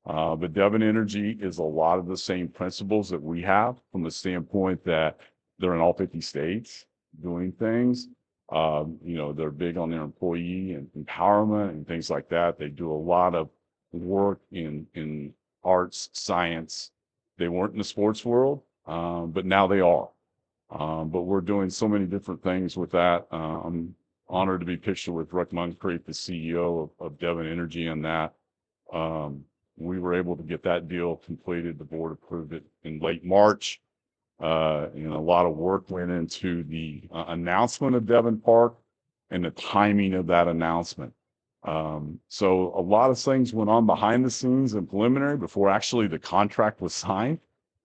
But Devon Energy is a lot of the same principles that we have, from the standpoint that they're in all 50 states doing things. They're big on their employee and empowerment and things like that. They do a lot of work in arts, science. They weren't in the sports world, but now they are. But we're doing so many different things with that. I'm honored to be pictured with Rick Moncrief, the CEO of Devon Energy, on that. We were able to get that deal completed. The board approved it in late March. A lot of work went into the announcement of Devon Park and the timing of that announcement. So a lot of things went on behind the scenes and preliminary before actually the contract was signed.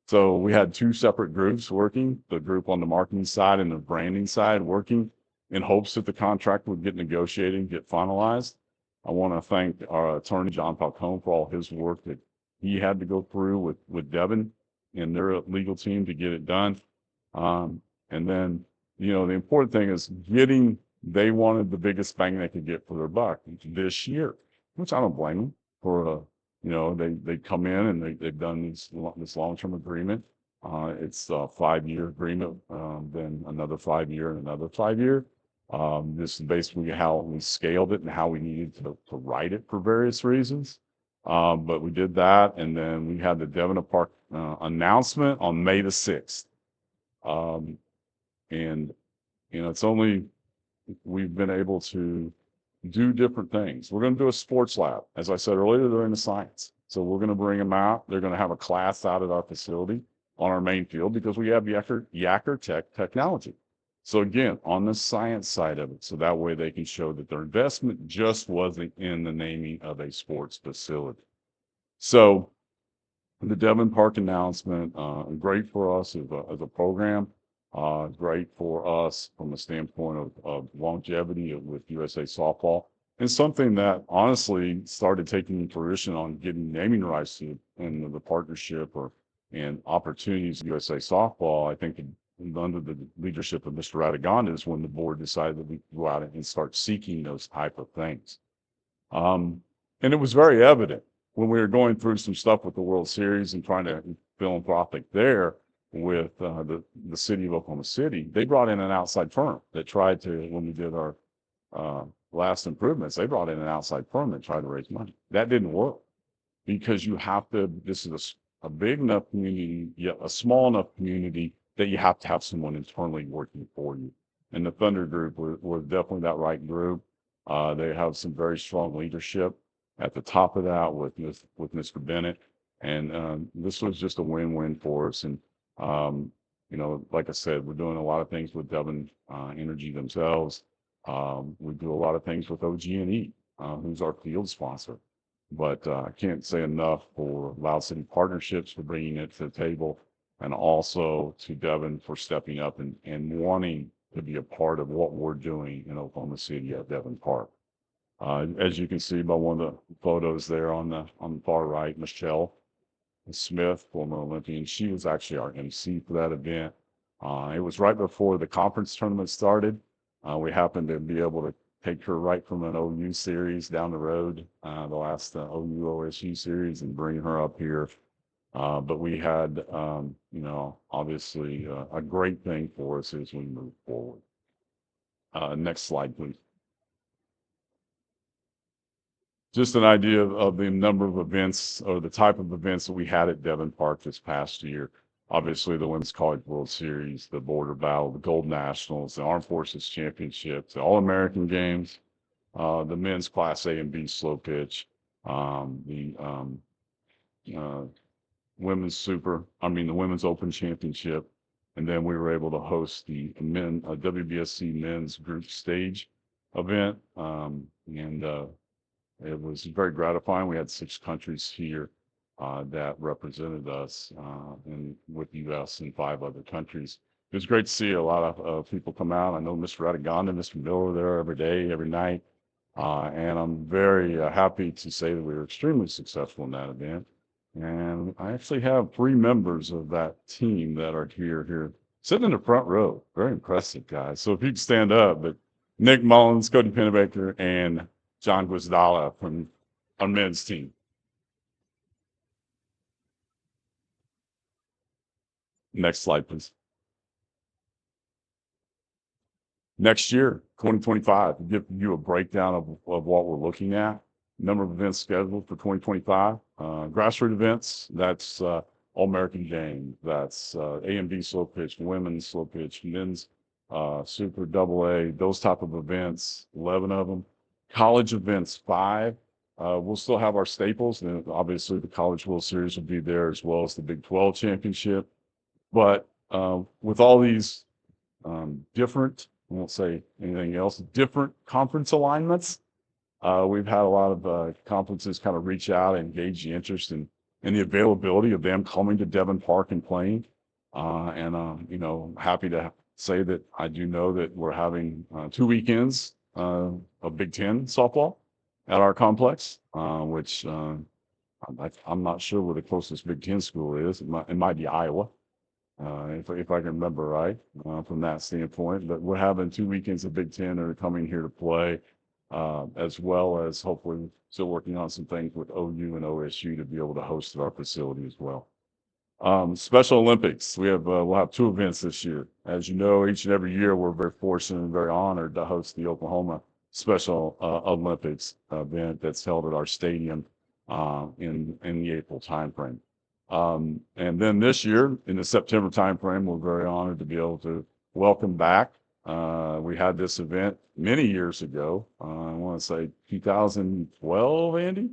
So we had two separate groups working, the group on the marketing side and the branding side, working in hopes that the contract would get negotiated and get finalized. I want to thank our attorney, John Falcone, for all his work that he had to go through with Devon and their legal team to get it done. And then, the important thing is they wanted the biggest bang they could get for their buck this year, which I don't blame them for. They come in and they've done this long-term agreement. It's a 5-year agreement, then another 5-year and another 5-year. This is basically how we scaled it and how we needed to write it for various reasons. But we did that, and then we had the Devon Park announcement on May the 6th. We've been able to do different things. We're going to do a sports lab. As I said earlier, they're into science. So we're going to bring them out. They're going to have a class out at our facility on our main field because we have Yacker technology. So again, on the science side of it, so that way they can show that their investment just wasn't in the naming of a sports facility. So the Devon Park announcement, great for us as a program, great for us from a standpoint of longevity with USA Softball, and something that honestly started taking fruition on getting naming rights to in the partnership and opportunities USA Softball. I think under the leadership of Mr. Radaganda is when the board decided that we go out and start seeking those type of things. And it was very evident when we were going through some stuff with the World Series and trying to philanthropic there with the city of Oklahoma City. They brought in an outside firm that tried to, when we did our last improvements, they brought in an outside firm and tried to raise money. That didn't work because you have to, this is a big enough community, yet a small enough community that you have to have someone internally working for you. And the Thunder Group was definitely that right group. They have some very strong leadership at the top of that with Mr. Bennett. And this was just a win-win for us. And, like I said, we're doing a lot of things with Devon Energy themselves. We do a lot of things with OG&E, who's our field sponsor. But I can't say enough for Loud City Partnerships for bringing it to the table, and also to Devon for stepping up and wanting to be a part of what we're doing in Oklahoma City at Devon Park. As you can see by one of the photos there on the far right, Michelle Smith, former Olympian, she was actually our MC for that event. It was right before the conference tournament started. We happened to be able to take her right from an OU series down the road, the last OU OSU series, and bring her up here. But we had, obviously a great thing for us as we move forward. Next slide, please. Just an idea of the number of events or the type of events that we had at Devon Park this past year. Obviously, the Women's College World Series, the Border Battle, the Gold Nationals, the Armed Forces Championships, the All-American Games, the men's Class A and B slow pitch, the the Women's Open Championship, and then we were able to host the WBSC men's group stage event, and it was very gratifying. We had 6 countries here that represented us, and with the U.S. and 5 other countries. It was great to see a lot of people come out. I know Mr. Radaganda, Mr. Miller there every day, every night. And I'm very happy to say that we were extremely successful in that event. And I actually have 3 members of that team that are here sitting in the front row. Very impressive, guys. So if you could stand up, but Nick Mullins, Cody Pennebaker, and John Guizdala from our men's team. Next slide, please. Next year, 2025, to give you a breakdown of what we're looking at. Number of events scheduled for 2025. Grassroots events, that's All-American Game. That's A and B slow pitch, women's slow pitch, men's super AA, those type of events, 11 of them. College events, 5. We'll still have our staples, and obviously the College World Series will be there, as well as the Big 12 Championship. But with all these different, I won't say anything else, different conference alignments, we've had a lot of conferences kind of reach out and gauge the interest in the availability of them coming to Devon Park and playing. Happy to say that I do know that we're having 2 weekends of Big Ten softball at our complex, which I'm not sure where the closest Big Ten school is. It might be Iowa, if I can remember right, from that standpoint. But we're having 2 weekends of Big Ten that are coming here to play, as well as hopefully still working on some things with OU and OSU to be able to host at our facility as well. Special Olympics, we'll have 2 events this year. As you know, each and every year we're very fortunate and very honored to host the Oklahoma Special Olympics event that's held at our stadium in the April timeframe. And then this year, in the September timeframe, we're very honored to be able to welcome back. We had this event many years ago. I want to say 2012, Andy?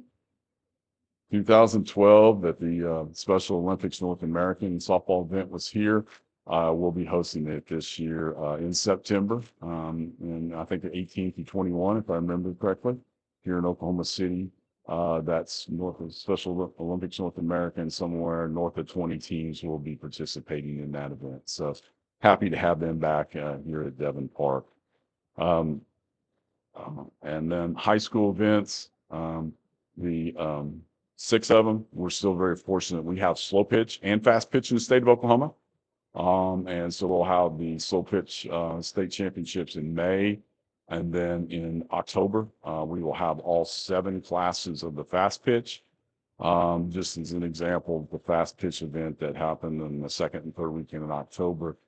2012, that the Special Olympics North American softball event was here. We'll be hosting it this year in September, and I think the 18th to 21, if I remember correctly, here in Oklahoma City. That's north of Special Olympics North American, somewhere north of 20 teams will be participating in that event. So happy to have them back here at Devon Park. And then high school events, the 6 of them, we're still very fortunate. We have slow pitch and fast pitch in the state of Oklahoma. And so we'll have the slow pitch state championships in May. And then in October, we will have all 7 classes of the fast pitch. Just as an example, the fast pitch event that happened in the 2nd and 3rd weekend in October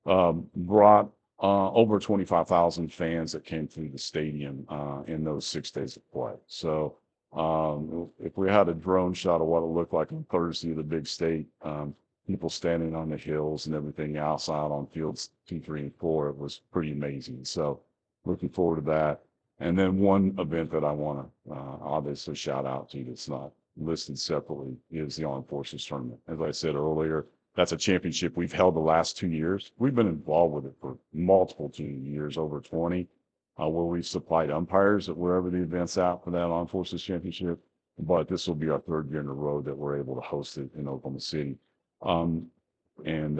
brought over 25,000 fans that came through the stadium in those 6 days of play. So if we had a drone shot of what it looked like on Thursday of the big state, people standing on the hills and everything outside on fields 2, 3, and 4, it was pretty amazing. So looking forward to that. And then one event that I want to obviously shout out to that's not listed separately is the Armed Forces Tournament. As I said earlier, that's a championship we've held the last 2 years. We've been involved with it for multiple 2 years, over 20, where we've supplied umpires at wherever the event's at for that Armed Forces Championship. But this will be our 3rd year in a row that we're able to host it in Oklahoma City. Um, and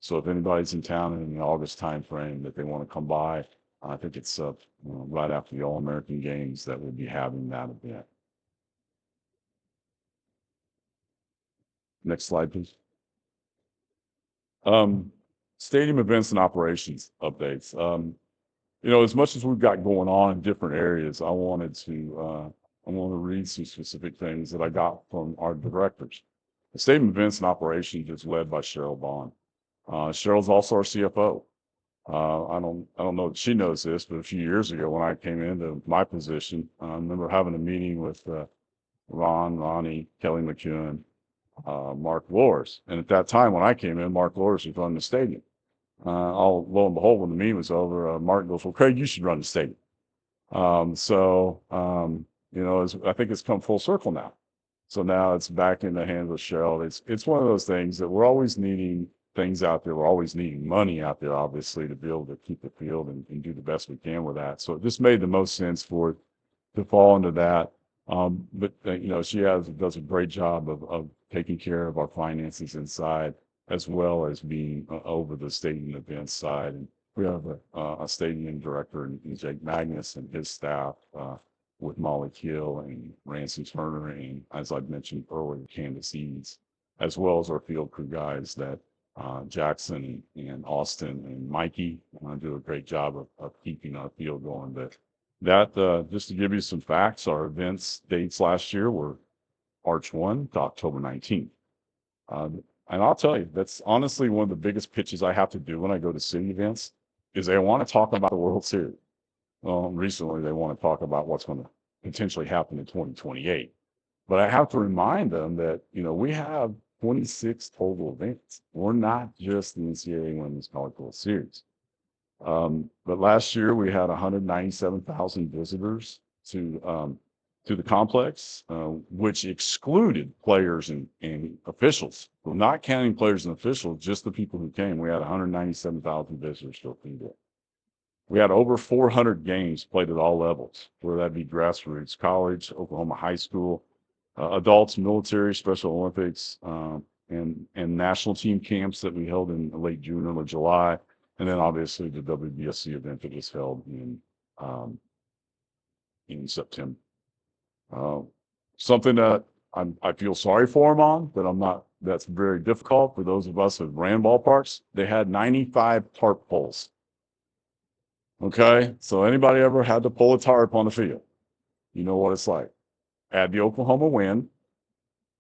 so if anybody's in town in the August timeframe that they want to come by, I think it's right after the All-American Games that we'll be having that event. Next slide, please. Stadium events and operations updates. As much as we've got going on in different areas, I want to read some specific things that I got from our directors. The stadium events and operations is led by Cheryl Bond. Cheryl's also our CFO. I don't know if she knows this, but a few years ago when I came into my position, I remember having a meeting with Ronnie, Kelly McEwen, Mark Lors. And at that time, when I came in, Mark Lors was running the stadium. Lo and behold, when the meeting was over, Mark goes, "Well, Craig, you should run the stadium." I think it's come full circle now. So now it's back in the hands of Cheryl. It's one of those things that we're always needing things out there. We're always needing money out there, obviously, to be able to keep the field and do the best we can with that. So it just made the most sense for it to fall into that. She does a great job of taking care of our finances inside, as well as being over the stadium events side. And we have a stadium director, Jake Magnus, and his staff with Molly Kill and Ransom Turner, and as I mentioned earlier, Candace Eads, as well as our field crew guys that Jackson and Austin and Mikey do a great job of keeping our field going. But that, just to give you some facts, our events dates last year were March 1 to October 19th. And I'll tell you, that's honestly one of the biggest pitches I have to do when I go to city events is they want to talk about the World Series. Well, recently they want to talk about what's going to potentially happen in 2028. But I have to remind them that, we have 26 total events. We're not just the NCAA Women's College World Series. But last year we had 197,000 visitors to the complex, which excluded players and officials. Well, not counting players and officials, just the people who came. We had 197,000 visitors to the field. We had over 400 games played at all levels, whether that be grassroots, college, Oklahoma high school, adults, military, Special Olympics, and national team camps that we held in late June, early July, and then obviously the WBSC event that was held in September. Something that I feel sorry for them on, but I'm not. That's very difficult for those of us who ran ballparks. They had 95 tarp poles. Okay, so anybody ever had to pull a tarp on the field? You know what it's like. Add the Oklahoma wind,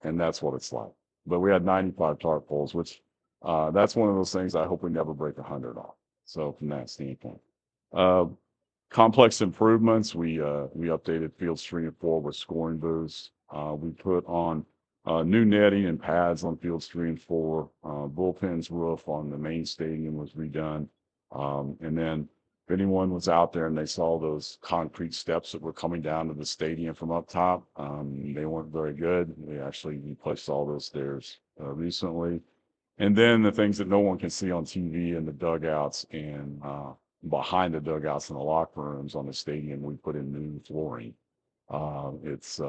and that's what it's like. But we had 95 tarp poles, which that's one of those things I hope we never break 100 on. So from that standpoint, complex improvements. We updated fields 3 and 4 with scoring booths. We put on new netting and pads on fields 3 and 4. Bullpen's roof on the main stadium was redone, and then if anyone was out there and they saw those concrete steps that were coming down to the stadium from up top, they weren't very good. We actually replaced all those stairs recently. And then the things that no one can see on TV in the dugouts and behind the dugouts in the locker rooms on the stadium, we put in new flooring. It's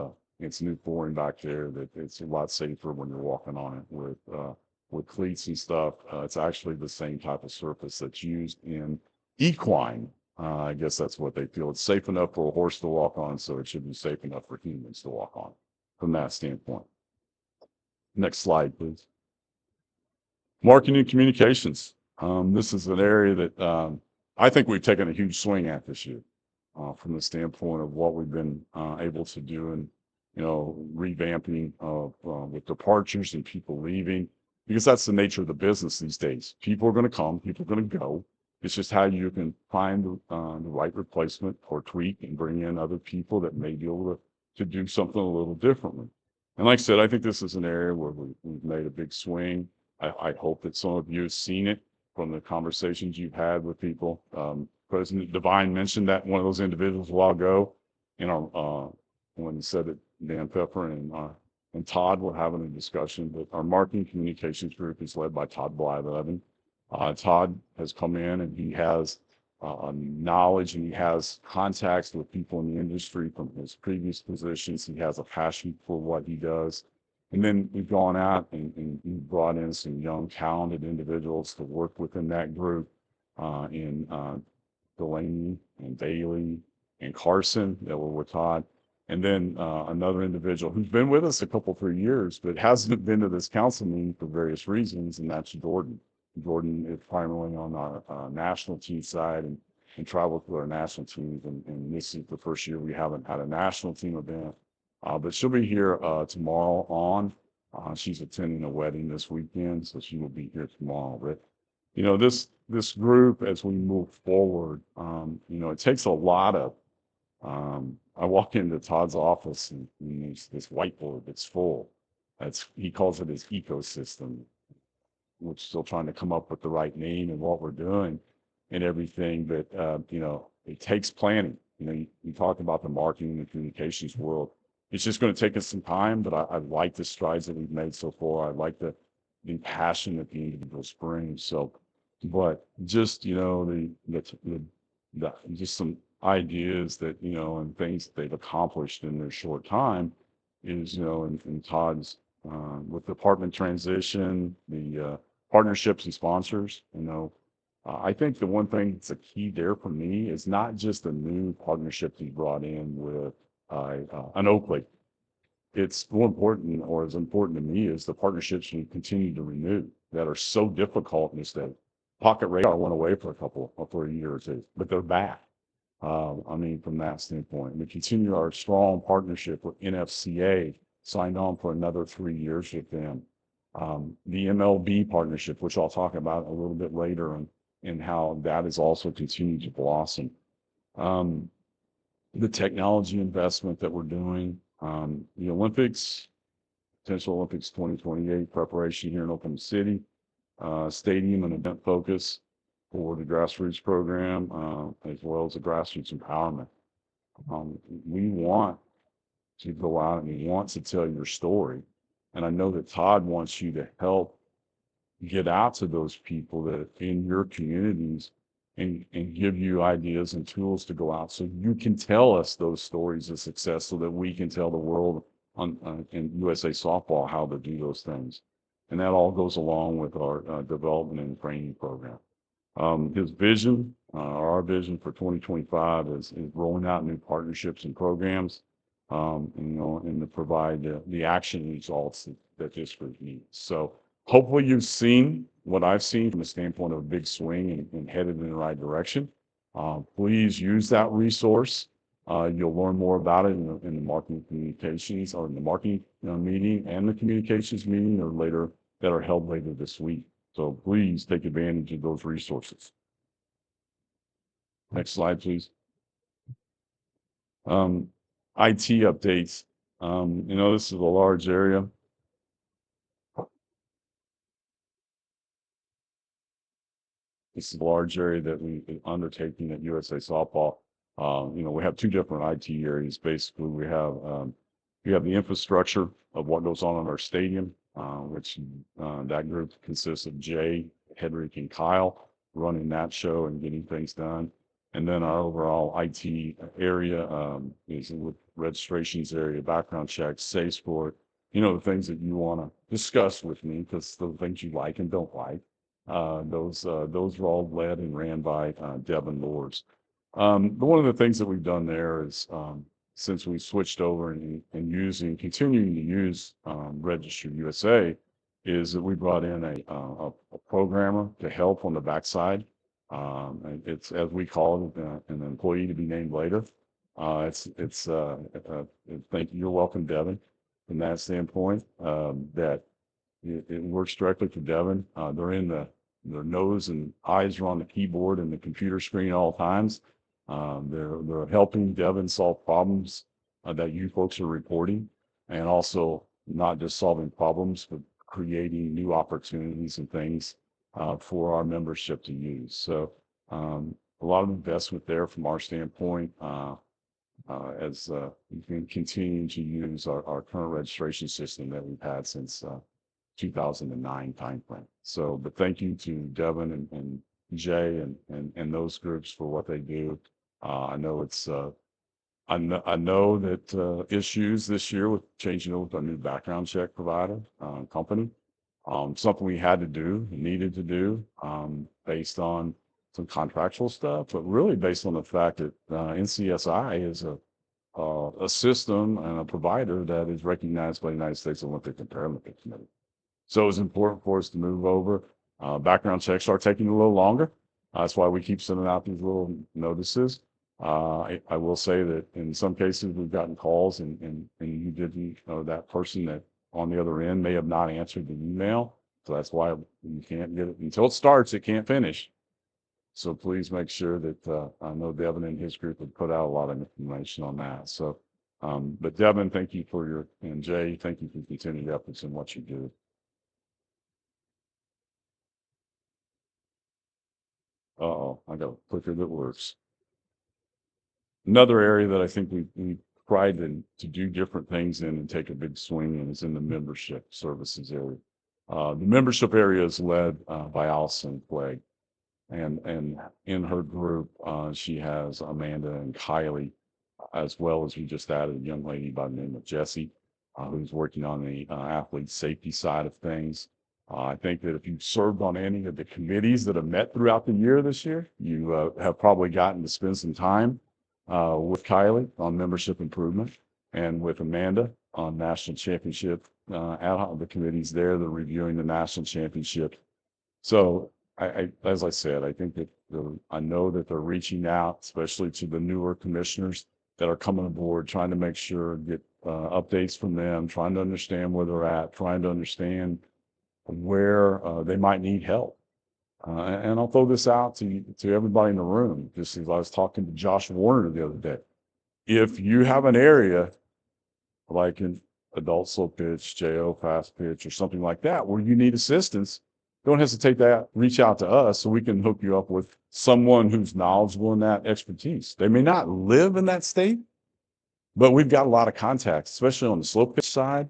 new flooring back there that it's a lot safer when you're walking on it with cleats and stuff. It's actually the same type of surface that's used in equine. I guess that's what they feel. It's safe enough for a horse to walk on, so it should be safe enough for humans to walk on from that standpoint. Next slide, please. Marketing and communications. This is an area that I think we've taken a huge swing at this year from the standpoint of what we've been able to do and, revamping with departures and people leaving, because that's the nature of the business these days. People are going to come, people are going to go. It's just how you can find the right replacement or tweak and bring in other people that may be able to do something a little differently. And like I said, I think this is an area where we've made a big swing. I hope that some of you have seen it from the conversations you've had with people. President Devine mentioned that one of those individuals a while ago, you know, when he said that Dan Pepper and Todd were having a discussion. But our marketing communications group is led by Todd Blyleven. Todd has come in and he has knowledge and he has contacts with people in the industry from his previous positions. He has a passion for what he does. And then we've gone out and brought in some young, talented individuals to work within that group in Delaney and Bailey and Carson that were with Todd. And then another individual who's been with us a couple, 3 years, but hasn't been to this council meeting for various reasons, and that's Jordan. Jordan is primarily on our national team side and travels with our national teams. And this is the first year we haven't had a national team event. But she'll be here tomorrow on. She's attending a wedding this weekend, so she will be here tomorrow. But you know, this group as we move forward, you know, it takes a lot of. I walk into Todd's office and there's this whiteboard that's full. He calls it his ecosystem. We're still trying to come up with the right name and what we're doing and everything. But, you know, it takes planning. You know, you talk about the marketing and communications world. It's just going to take us some time, but I like the strides that we've made so far. I like the passion that the individuals bring. So, but just, you know, just some ideas that, you know, and things that they've accomplished in their short time is, you know, in Todd's, with department transition, the partnerships and sponsors, you know, I think the one thing that's a key there for me is not just the new partnership he brought in with an Oakley. It's more important, or as important to me, is the partnerships we continue to renew that are so difficult in this day. Pocket Radar went away for a year or two, but they're back. I mean, from that standpoint, we continue our strong partnership with NFCA, signed on for another 3 years with them. The MLB partnership, which I'll talk about a little bit later, and how that has also continued to blossom. The technology investment that we're doing, the Olympics, potential Olympics 2028 preparation here in Oklahoma City, stadium and event focus for the grassroots program, as well as the grassroots empowerment. We want to go out and we want to tell your story. And I know that Todd wants you to help get out to those people that in your communities and give you ideas and tools to go out so you can tell us those stories of success so that we can tell the world in USA softball how to do those things. And that all goes along with our development and training program. His vision, our vision for 2025 is rolling out new partnerships and programs, you know, and to provide the action results that this group needs. So hopefully you've seen what I've seen from the standpoint of a big swing and headed in the right direction. Please use that resource. You'll learn more about it in the marketing communications or in the marketing meeting and the communications meeting or later that are held later this week. So please take advantage of those resources. Next slide, please. IT updates. You know, this is a large area. This is a large area that we've been undertaking at USA Softball. You know, we have two different IT areas. Basically, we have the infrastructure of what goes on in our stadium, which that group consists of Jay, Hedrick, and Kyle running that show and getting things done. And then our overall IT area is with registrations area, background checks, safe sport, you know, the things that you want to discuss with me because the things you like and don't like. Those are all led and ran by Devin Lors. But one of the things that we've done there is since we switched over and continuing to use Register USA, is that we brought in a programmer to help on the backside. And it's, as we call it, an employee to be named later. Thank you. You're welcome, Devin. From that standpoint, that it works directly for Devin. They're in the their nose and eyes are on the keyboard and the computer screen at all times. They're helping Devin solve problems that you folks are reporting, and also not just solving problems, but creating new opportunities and things for our membership to use. So a lot of investment there from our standpoint as we can continue to use our current registration system that we've had since 2009 timeframe. So, but thank you to Devin and Jay and those groups for what they do. I know it's I know that issues this year with changing over to a new background check provider company, something we had to do, needed to do, based on some contractual stuff, but really based on the fact that NCSI is a system and a provider that is recognized by the United States Olympic and Paralympic Committee. So it's important for us to move over. Background checks are taking a little longer. That's why we keep sending out these little notices. I will say that in some cases we've gotten calls and you didn't, that person that on the other end may have not answered the email. So that's why you can't get it until it starts, it can't finish. So please make sure that I know Devin and his group have put out a lot of information on that. So, but Devin, thank you for your, and Jay, thank you for continued efforts in what you do. Uh-oh, I got a clicker that works. Another area that I think we tried to do different things in and take a big swing in is in the membership services area. The membership area is led by Allison Clegg. And in her group, she has Amanda and Kylie, as well as we just added a young lady by the name of Jessie, who's working on the athlete safety side of things. I think that if you've served on any of the committees that have met throughout the year this year, you have probably gotten to spend some time with Kylie on membership improvement and with Amanda on national championship, the committees there, they're reviewing the national championship. So as I said, I think that I know that they're reaching out, especially to the newer commissioners that are coming aboard, trying to make sure, get updates from them, trying to understand where they're at, trying to understand where they might need help. And I'll throw this out to everybody in the room, just as I was talking to Josh Warner the other day. If you have an area like an adult slow pitch, JO fast pitch, or something like that, where you need assistance, don't hesitate to reach out to us so we can hook you up with someone who's knowledgeable in that expertise. They may not live in that state, but we've got a lot of contacts, especially on the slow pitch side,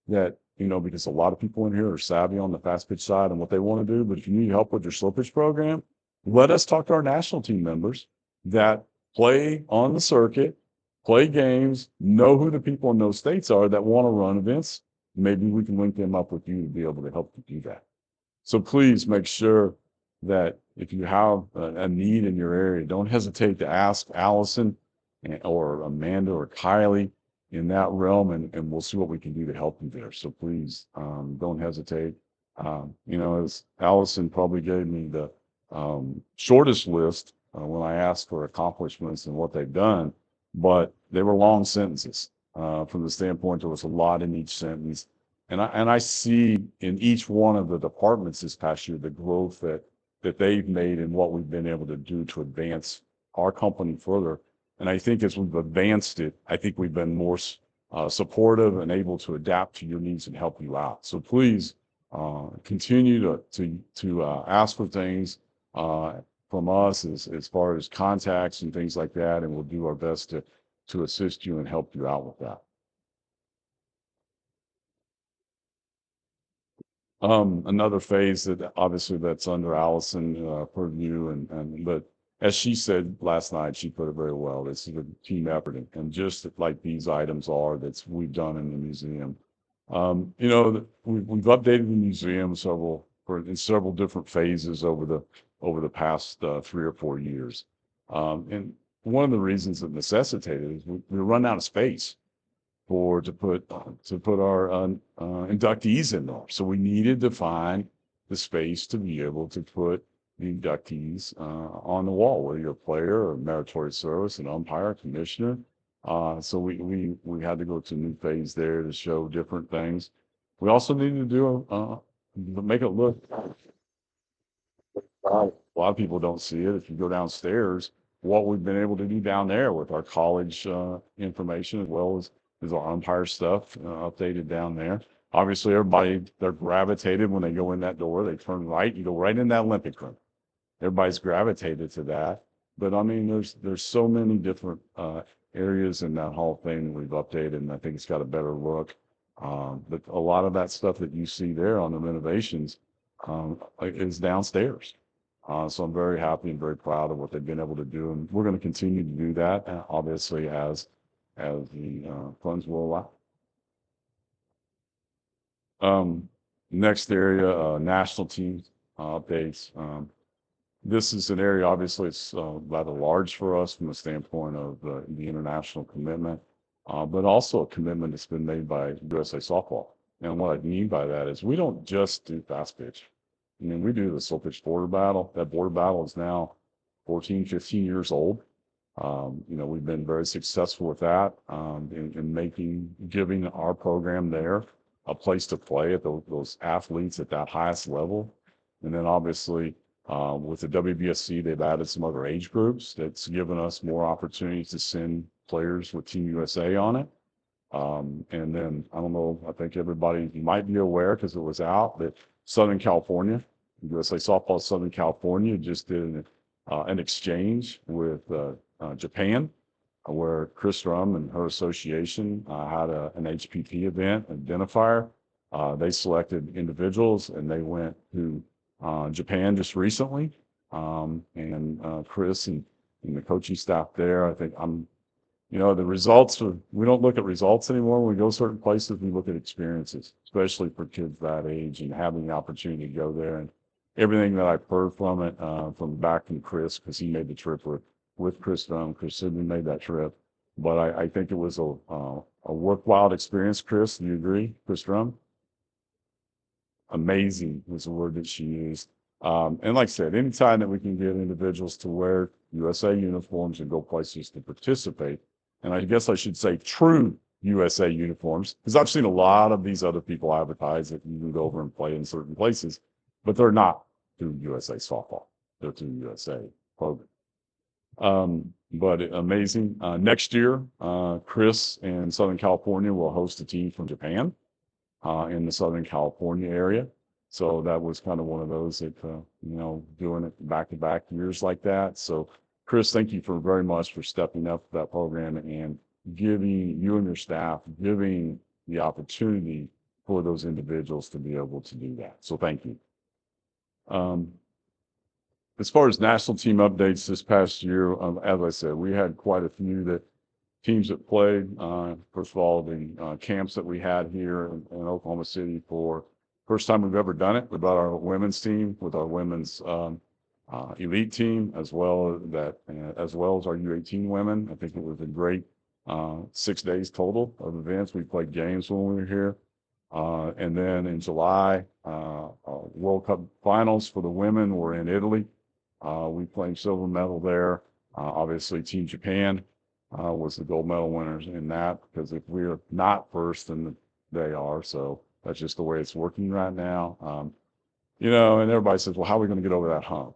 that, because a lot of people in here are savvy on the fast pitch side and what they want to do. But if you need help with your slow pitch program, let us talk to our national team members that play on the circuit, play games, know who the people in those states are that want to run events. Maybe we can link them up with you to be able to help you do that. So please make sure that if you have a need in your area, don't hesitate to ask Allison or Amanda or Kylie in that realm, and we'll see what we can do to help you there. So please don't hesitate. As Allison probably gave me the shortest list when I asked for accomplishments and what they've done, but they were long sentences. From the standpoint, there was a lot in each sentence. And I see in each one of the departments this past year, the growth that they've made and what we've been able to do to advance our company further. And I think as we've advanced it, I think we've been more supportive and able to adapt to your needs and help you out. So please continue to ask for things from us as far as contacts and things like that, and we'll do our best to assist you and help you out with that. Another phase that obviously that's under Allison purview, but as she said last night, she put it very well. This is a team effort, and just like these items are that's we've done in the museum. We've updated the museum in several different phases over the past 3 or 4 years, and one of the reasons it necessitated is we run out of space to put our inductees in there. So we needed to find the space to be able to put the inductees on the wall, whether you're a player or meritorious service, an umpire, commissioner. So we had to go to a new phase there to show different things. We also needed to do make it look A lot of people don't see it. If you go downstairs, what we've been able to do down there with our college information as well as our umpire stuff updated down there. Obviously, everybody, they're gravitated when they go in that door. They turn right, you go right in that Olympic room. Everybody's gravitated to that. But I mean, there's so many different areas in that Hall of Fame that we've updated, and I think it's got a better look. But a lot of that stuff that you see there on the renovations is downstairs. So I'm very happy and very proud of what they've been able to do, and we're going to continue to do that, obviously as the funds will allow. Next area, national team updates. This is an area, obviously, it's rather large for us from the standpoint of the international commitment, but also a commitment that's been made by USA Softball. And what I mean by that is we don't just do fast pitch. I mean, we do the slow pitch border battle. That border battle is now 14, 15 years old. We've been very successful with that in giving our program there a place to play at those athletes at that highest level. And then obviously, with the WBSC, they've added some other age groups that's given us more opportunities to send players with Team USA on it. And then I don't know, I think everybody might be aware because it was out that Southern California, USA Softball Southern California just did an exchange with Japan, where Chris Drum and her association had an HPP event, identifier. They selected individuals and they went to Japan just recently. And Chris and the coaching staff there, I think the results we don't look at results anymore. When we go certain places, we look at experiences, especially for kids that age and having the opportunity to go there. And everything that I've heard from it, from back from Chris, because he made the trip with Chris Drum. Chris Sidney made that trip. But I think it was a worthwhile experience. Chris, do you agree? Chris Drum? Amazing was the word that she used. And like I said, anytime that we can get individuals to wear USA uniforms and go places to participate, and I guess I should say true USA uniforms, because I've seen a lot of these other people advertise that you can go over and play in certain places, but they're not through USA Softball. They're through USA program. But amazing. Next year, Chris in Southern California will host a team from Japan in the Southern California area. So that was kind of one of those that, doing it back-to-back years like that. So Chris, thank you very much for stepping up that program and giving you and your staff, giving the opportunity for those individuals to be able to do that. So thank you. As far as national team updates this past year, as I said, we had quite a few teams that played. First of all, the camps that we had here in Oklahoma City for first time we've ever done it. We brought our women's team with our women's elite team as well as our U18 women. I think it was a great 6 days total of events. We played games when we were here. And then in July, World Cup finals for the women were in Italy. We played silver medal there. Obviously, Team Japan was the gold medal winners in that, because if we're not first, then they are. So that's just the way it's working right now. And everybody says, well, how are we going to get over that hump?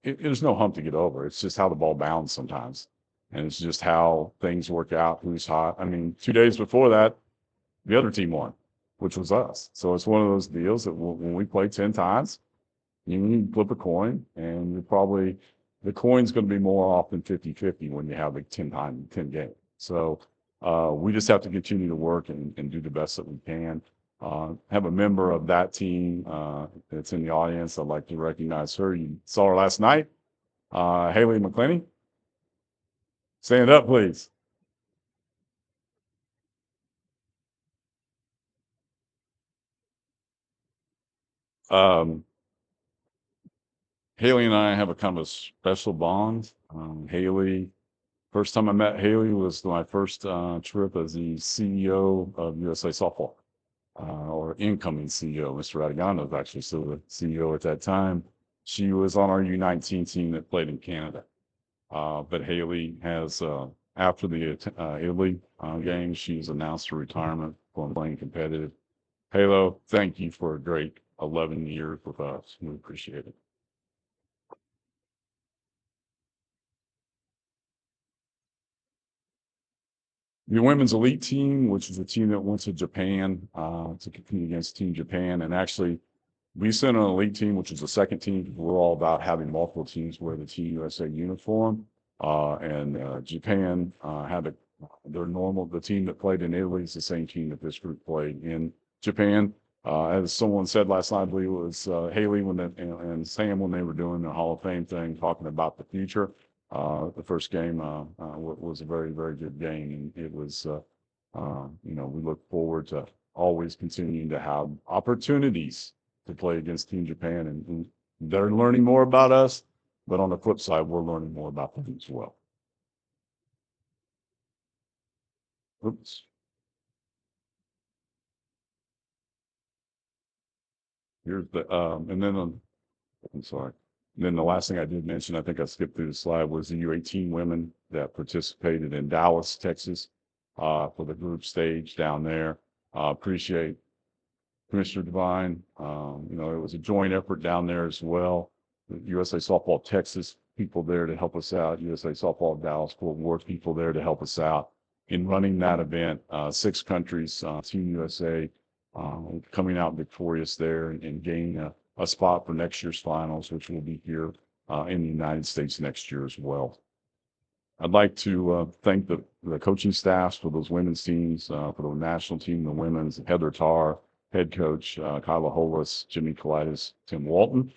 There's no hump to get over. It's just how the ball bounces sometimes. And it's just how things work out, who's hot. I mean, 2 days before that, the other team won, which was us. So it's one of those deals that when we play 10 times, you can flip a coin, and the coin's going to be more often 50-50 when you have a 10 game. So we just have to continue to work and do the best that we can. Have a member of that team that's in the audience. I'd like to recognize her. You saw her last night, Haley McClenny. Stand up, please. Haley and I have a kind of a special bond. Haley, first time I met Haley was my first trip as the CEO of USA Softball, or incoming CEO. Mr. Radagano was actually still the CEO at that time. She was on our U19 team that played in Canada. But Haley has, after the Italy game, she's announced her retirement from playing competitive. Halo, thank you for a great 11 years with us. We appreciate it. The women's elite team, which is a team that went to Japan to compete against Team Japan. And actually, we sent an elite team, which is the second team. We're all about having multiple teams wear the Team USA uniform. Japan had the team that played in Italy is the same team that this group played in Japan. As someone said last night, I believe it was Haley and Sam when they were doing the Hall of Fame thing, talking about the future. The first game was a very, very good game, and it was, we look forward to always continuing to have opportunities to play against Team Japan, and they're learning more about us, but on the flip side, we're learning more about them as well. Oops. Here's I'm sorry. And then the last thing I did mention, I think I skipped through the slide, was the U18 women that participated in Dallas, Texas, for the group stage down there. Appreciate Commissioner Devine. It was a joint effort down there as well. The USA Softball Texas people there to help us out. USA Softball Dallas Fort Worth people there to help us out in running that event. 6 countries, Team USA, coming out victorious there and gaining a spot for next year's finals, which will be here in the United States next year as well. I'd like to thank the coaching staffs for those women's teams, for the national team, the women's, Heather Tarr, head coach, Kyla Holis, Jimmy Kalidas, Tim Walton.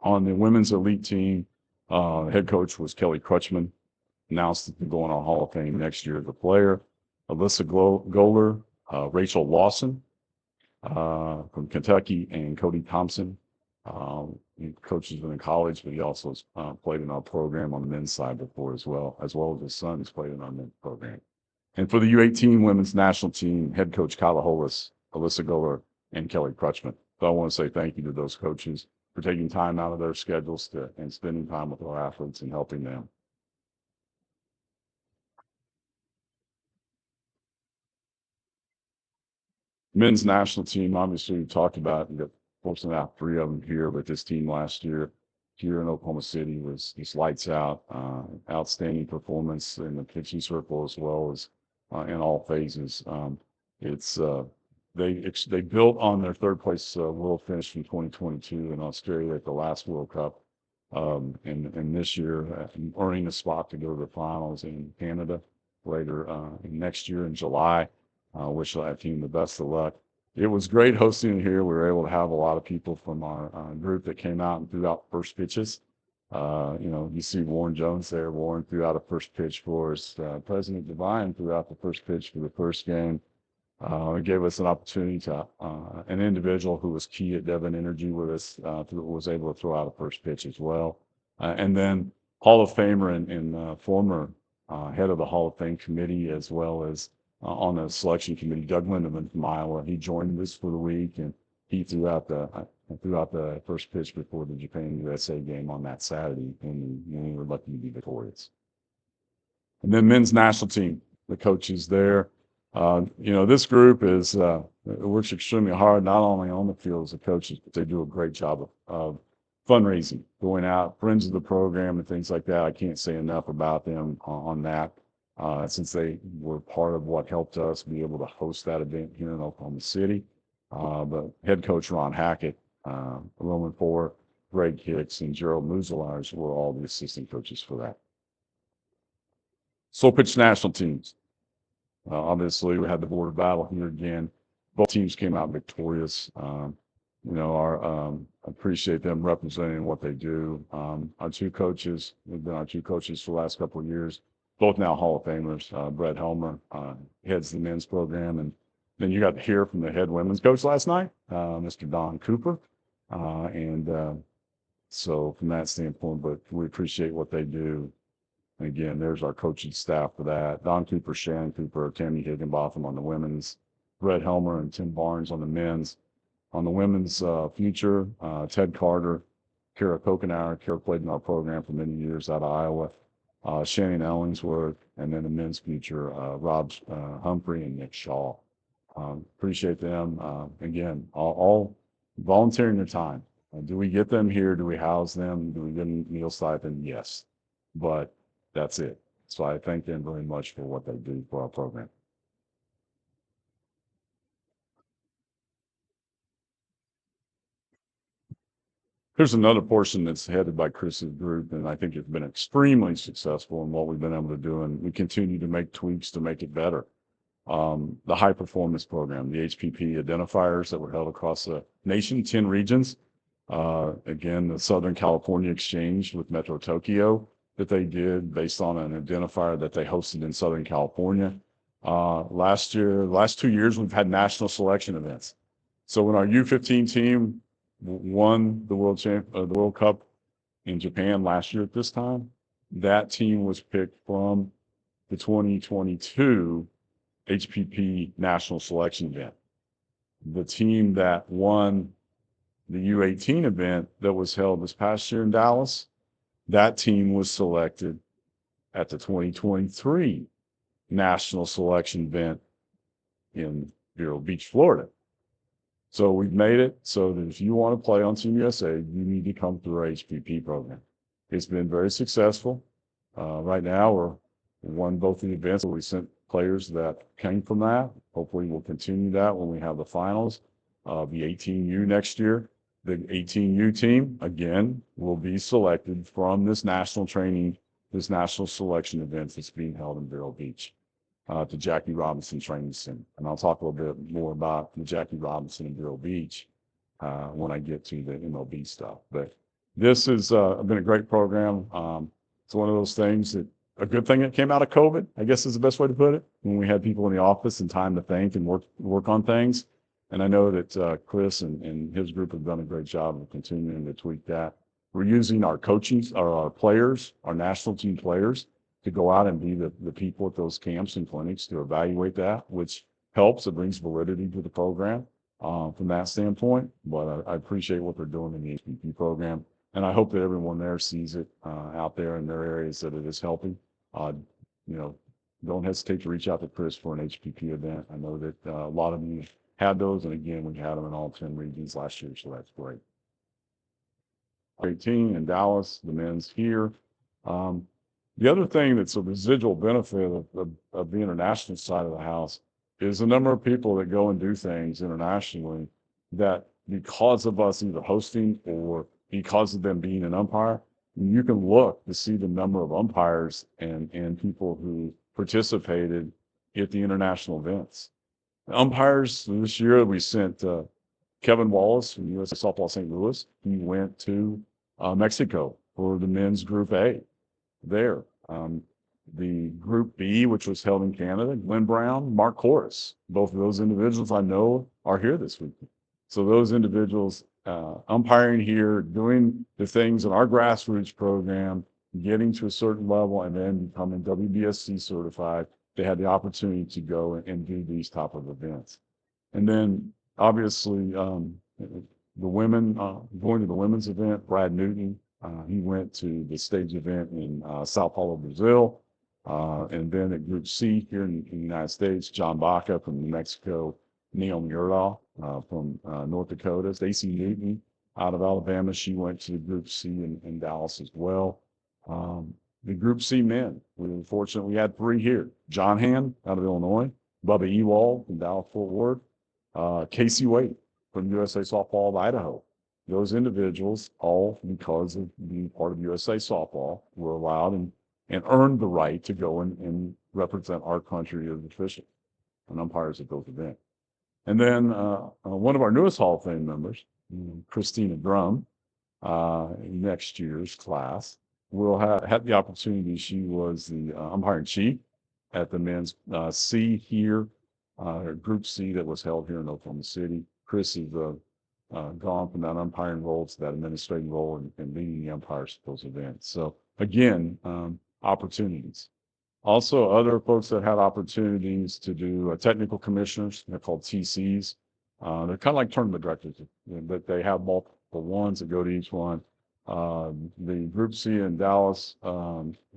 On the women's elite team, head coach was Kelly Crutchman, announced that they're going on Hall of Fame next year as a player. Alyssa Goler, Rachel Lawson from Kentucky, and Cody Thompson. He coaches in college, but he also played in our program on the men's side before as well as his son has played in our men's program. And for the U18 women's national team, head coach Kyla Holis, Alyssa Goler, and Kelly Crutchman. So I want to say thank you to those coaches for taking time out of their schedules and spending time with our athletes and helping them. Men's national team, obviously, we talked about, we got fortunate to have 3 of them here, but this team last year here in Oklahoma City was just lights out, outstanding performance in the pitching circle as well as in all phases. They built on their 3rd place world finish from 2022 in Australia at the last World Cup, and this year earning a spot to go to the finals in Canada later next year in July. Wish that team the best of luck. It was great hosting here. We were able to have a lot of people from our group that came out and threw out first pitches. You see Warren Jones there. Warren threw out a first pitch for us. President Devine threw out the first pitch for the first game. It gave us an opportunity to, an individual who was key at Devon Energy with us, was able to throw out a first pitch as well. And then Hall of Famer and former head of the Hall of Fame committee, as well as on the selection committee, Doug Lindeman from Iowa. He joined us for the week, and he threw out the first pitch before the Japan USA game on that Saturday, and we were lucky to be victorious. And then men's national team, the coaches there. This group works extremely hard, not only on the field as the coaches, but they do a great job of fundraising, going out, friends of the program and things like that. I can't say enough about them on that. Since they were part of what helped us be able to host that event here in Oklahoma City. But head coach Ron Hackett, Roman Ford, Greg Hicks, and Gerald Muzelars were all the assistant coaches for that. Slow pitch national teams. Obviously, we had the border battle here again. Both teams came out victorious. Appreciate them representing what they do. Our 2 coaches, have been our 2 coaches for the last couple of years, both now Hall of Famers. Brett Helmer heads the men's program, and then you got to hear from the head women's coach last night, Mr. Don Cooper. So from that standpoint, but we appreciate what they do. And again, there's our coaching staff for that. Don Cooper, Shannon Cooper, Tammy Higginbotham on the women's, Brett Helmer and Tim Barnes on the men's. On the women's future, Ted Carter, Kara Kokenauer. Kara played in our program for many years out of Iowa. Shannon Ellingsworth, and then the men's future, Rob Humphrey and Nick Shaw. Appreciate them. Again, all volunteering their time. Do we get them here? Do we house them? Do we give them meal stipend? Yes. But that's it. So I thank them very much for what they do for our program. Here's another portion that's headed by Chris's group, and I think it's been extremely successful in what we've been able to do, and we continue to make tweaks to make it better. The high performance program, the HPP identifiers that were held across the nation, 10 regions. Again, the Southern California Exchange with Metro Tokyo that they did based on an identifier that they hosted in Southern California. Last 2 years, we've had national selection events. So when our U15 team won the World Cup in Japan last year at this time, that team was picked from the 2022 HPP national selection event. The team that won the U18 event that was held this past year in Dallas, that team was selected at the 2023 national selection event in Vero Beach, Florida. So we've made it so that if you want to play on Team USA, you need to come through our HPP program. It's been very successful. Right now, we won both the events. We sent players that came from that. Hopefully, we'll continue that when we have the finals of the 18U next year. The 18U team, again, will be selected from this national selection event that's being held in Vero Beach. To Jackie Robinson Training Center. And I'll talk a little bit more about the Jackie Robinson and Vero Beach when I get to the MLB stuff. But this has been a great program. It's one of those things that a good thing that came out of COVID, I guess is the best way to put it, when we had people in the office and time to think and work on things. And I know that Chris and his group have done a great job of continuing to tweak that. We're using our coaches, our players, our national team players, to go out and be the people at those camps and clinics to evaluate that, which helps. It brings validity to the program from that standpoint. But I appreciate what they're doing in the HPP program. And I hope that everyone there sees it out there in their areas that it is helping. Don't hesitate to reach out to Chris for an HPP event. I know that a lot of you had those. And again, we had them in all 10 regions last year. So that's great. 18 in Dallas, the men's here. The other thing that's a residual benefit of the international side of the house is the number of people that go and do things internationally that because of us either hosting or because of them being an umpire, you can look to see the number of umpires and people who participated at the international events. Umpires this year, we sent Kevin Wallace from USA Softball St. Louis. He went to Mexico for the men's Group A. There. The Group B, which was held in Canada, Glenn Brown, Mark Horace, both of those individuals I know are here this week. So those individuals umpiring here, doing the things in our grassroots program, getting to a certain level, and then becoming WBSC certified, they had the opportunity to go and do these type of events. And then obviously the women, going to the women's event, Brad Newton, he went to the stage event in Sao Paulo, Brazil. And then at Group C here in the United States, John Baca from New Mexico, Naomi Erdahl from North Dakota, Stacey Newton out of Alabama. She went to Group C in Dallas as well. The Group C men, we were fortunate we had 3 here. John Hand out of Illinois, Bubba Ewald from Dallas-Fort Worth, Casey Waite from USA Softball of Idaho. Those individuals, all because of being part of USA Softball, were allowed and earned the right to go and represent our country as officials and umpires at those events. And then one of our newest Hall of Fame members, Christina Drum, next year's class, will have the opportunity. She was the umpiring chief at the men's C here, Group C that was held here in Oklahoma City. Chris is gone from that umpiring role to that administrative role and leading the umpires at those events. So again, opportunities. Also, other folks that had opportunities to do technical commissioners, they're called TCs. They're kind of like tournament directors, but they have multiple ones that go to each one. The Group C in Dallas,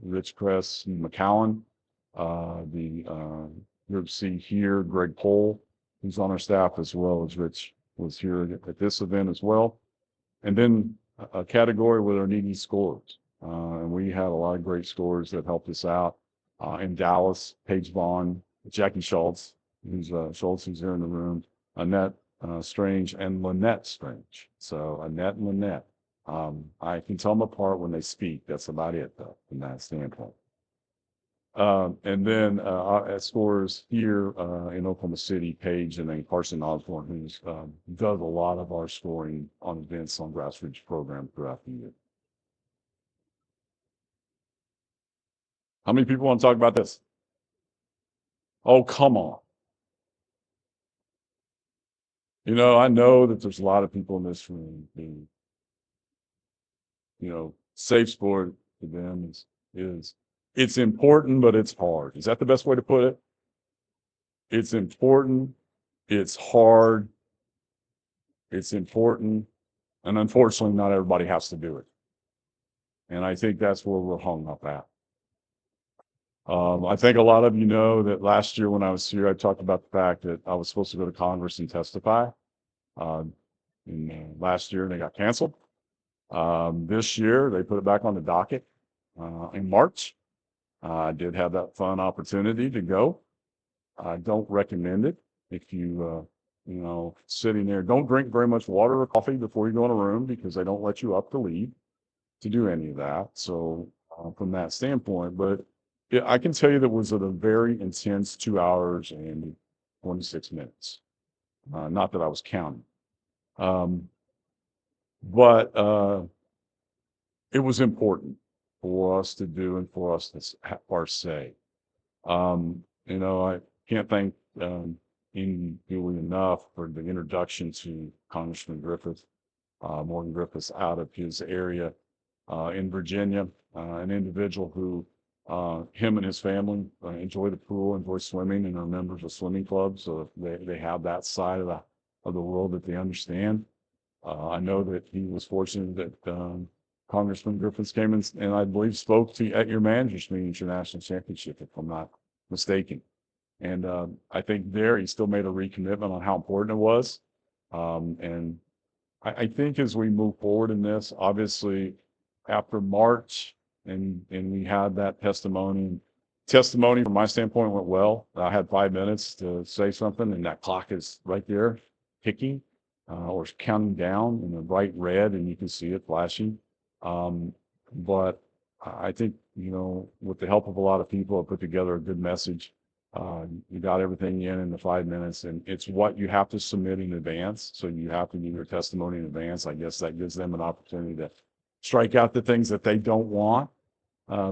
Rich Kress, McCowan. The Group C here, Greg Pohl, who's on our staff as well as Rich was here at this event as well. And then a category with our needy scores. And we had a lot of great scores that helped us out. in Dallas, Paige Vaughn, Jackie Schultz, who's here in the room, Annette Strange, and Lynette Strange. So Annette and Lynette. I can tell them apart when they speak. That's about it, though, from that standpoint. And then as far as here in Oklahoma City, Paige and then Carson Osborne, who's does a lot of our scoring on events on grassroots program throughout the year. How many people want to talk about this? Oh, come on. You know, I know that there's a lot of people in this room who, safe sport to them is it's important, but it's hard. Is that the best way to put it? It's important, it's hard, it's important, and unfortunately, not everybody has to do it. And I think that's where we're hung up at. I think a lot of you know that last year when I was here, I talked about the fact that I was supposed to go to Congress and testify. Last year, they got canceled. This year, they put it back on the docket in March. I did have that fun opportunity to go. I don't recommend it if sitting there. Don't drink very much water or coffee before you go in a room because they don't let you up to leave to do any of that. So from that standpoint, but I can tell you that it was a very intense 2 hours and 26 minutes. Not that I was counting. But it was important for us to do and for us to have our say. I can't thank Julie enough for the introduction to Congressman Griffith, Morgan Griffiths out of his area in Virginia, an individual who him and his family enjoy the pool, enjoy swimming, and are members of swimming clubs. So they have that side of the world that they understand. I know that he was fortunate that Congressman Griffiths came in and I believe spoke to at your managers meeting at your national championship, if I'm not mistaken. And I think there he still made a recommitment on how important it was. And I think as we move forward in this, obviously after March and we had that testimony from my standpoint went well. I had 5 minutes to say something and that clock is right there ticking or counting down in the bright red and you can see it flashing. But I think, with the help of a lot of people, I put together a good message. You got everything in the 5 minutes and it's what you have to submit in advance. So you have to give your testimony in advance. I guess that gives them an opportunity to strike out the things that they don't want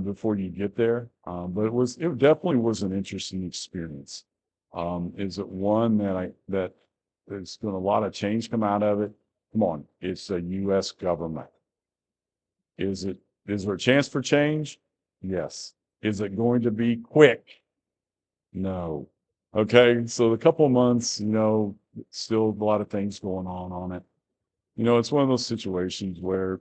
before you get there. But it definitely was an interesting experience. Is it one that there's been a lot of change come out of it? Come on, it's a U.S. government. Is there a chance for change? Yes. Is it going to be quick? No. Okay, so a couple of months, still a lot of things going on it. It's one of those situations where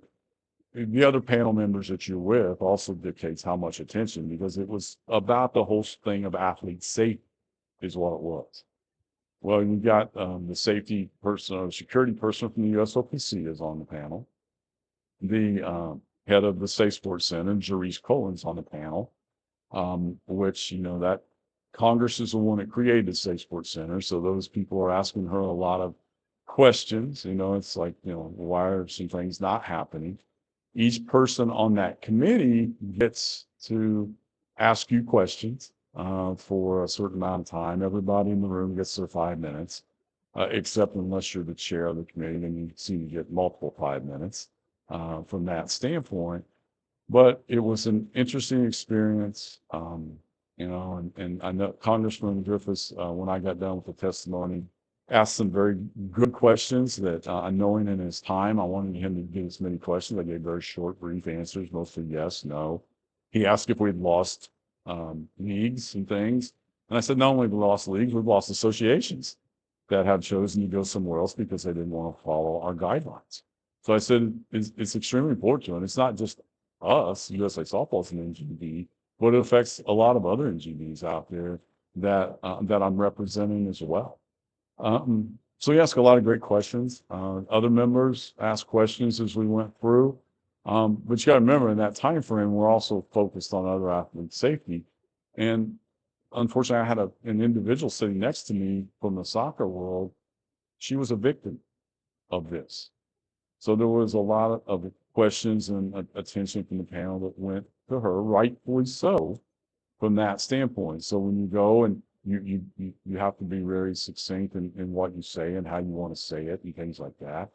the other panel members that you're with also dictates how much attention because it was about the whole thing of athlete safety is what it was. Well, you got the safety person or security person from the USOPC is on the panel. The head of the Safe Sports Center, Jerice Cohen's on the panel, which, that Congress is the one that created the Safe Sports Center. So those people are asking her a lot of questions. It's like, why are some things not happening? Each person on that committee gets to ask you questions for a certain amount of time. Everybody in the room gets their 5 minutes, except unless you're the chair of the committee, then you seem to get multiple 5 minutes from that standpoint. But it was an interesting experience, and I know Congressman Griffiths, when I got done with the testimony, asked some very good questions that knowing in his time, I wanted him to get as many questions. I gave very short, brief answers, mostly yes, no. He asked if we'd lost leagues and things. And I said, not only have we lost leagues, we've lost associations that have chosen to go somewhere else because they didn't want to follow our guidelines. So I said, it's extremely important. And it's not just us, USA Softball's an NGB, but it affects a lot of other NGBs out there that I'm representing as well. So he asked a lot of great questions. Other members asked questions as we went through. But you got to remember in that time frame, we're also focused on other athlete safety. And unfortunately, I had an individual sitting next to me from the soccer world. She was a victim of this. So there was a lot of questions and attention from the panel that went to her, rightfully so, from that standpoint. So when you go and you have to be very succinct in what you say and how you want to say it and things like that.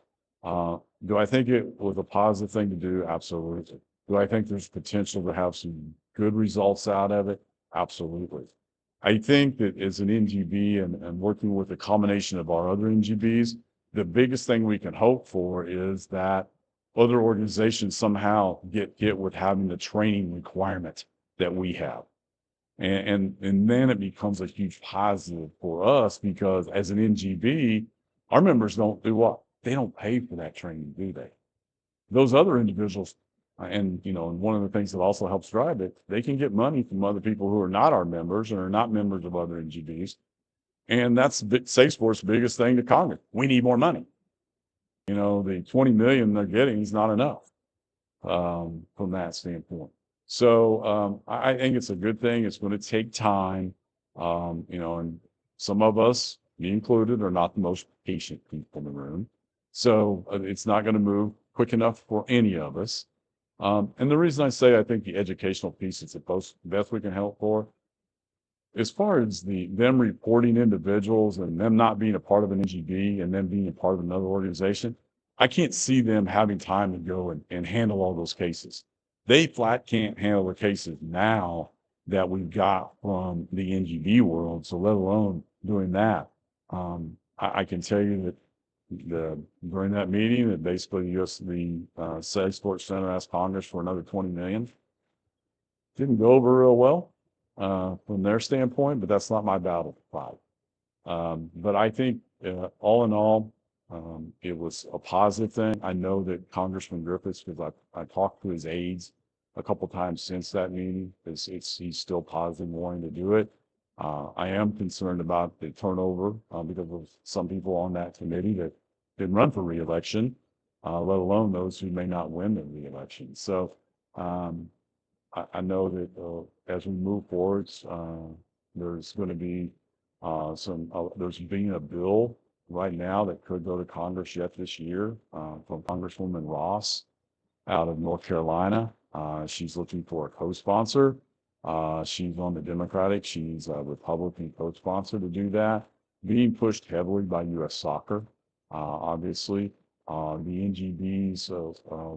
Do I think it was a positive thing to do? Absolutely. Do I think there's potential to have some good results out of it? Absolutely. I think that as an NGB and working with a combination of our other NGBs, the biggest thing we can hope for is that other organizations somehow get hit with having the training requirement that we have. And then it becomes a huge positive for us because as an NGB, our members don't do what? They don't pay for that training, do they? Those other individuals, and one of the things that also helps drive it, they can get money from other people who are not our members and are not members of other NGBs. And that's Safe Sports' biggest thing to Congress. We need more money. The 20 million they're getting is not enough from that standpoint. So I think it's a good thing. It's going to take time, and some of us, me included, are not the most patient people in the room. So it's not going to move quick enough for any of us. And the reason I say I think the educational piece is the best we can help for, as far as them reporting individuals and them not being a part of an NGB and them being a part of another organization, I can't see them having time to go and handle all those cases. They flat can't handle the cases now that we've got from the NGB world. So let alone doing that. I can tell you that during that meeting that basically the Safe Sports Center asked Congress for another 20 million. Didn't go over real well from their standpoint, but that's not my battle fight. But I think all in all, it was a positive thing. I know that Congressman Griffiths, because I talked to his aides a couple times since that meeting, he's still positive wanting to do it. I am concerned about the turnover because of some people on that committee that didn't run for reelection, let alone those who may not win the reelection. So I know that as we move forwards, there's going to be there's being a bill right now that could go to Congress yet this year from Congresswoman Ross out of North Carolina. She's looking for a co-sponsor. She's on the Democratic. She's a Republican co-sponsor to do that. Being pushed heavily by U.S. Soccer, obviously. The NGBs,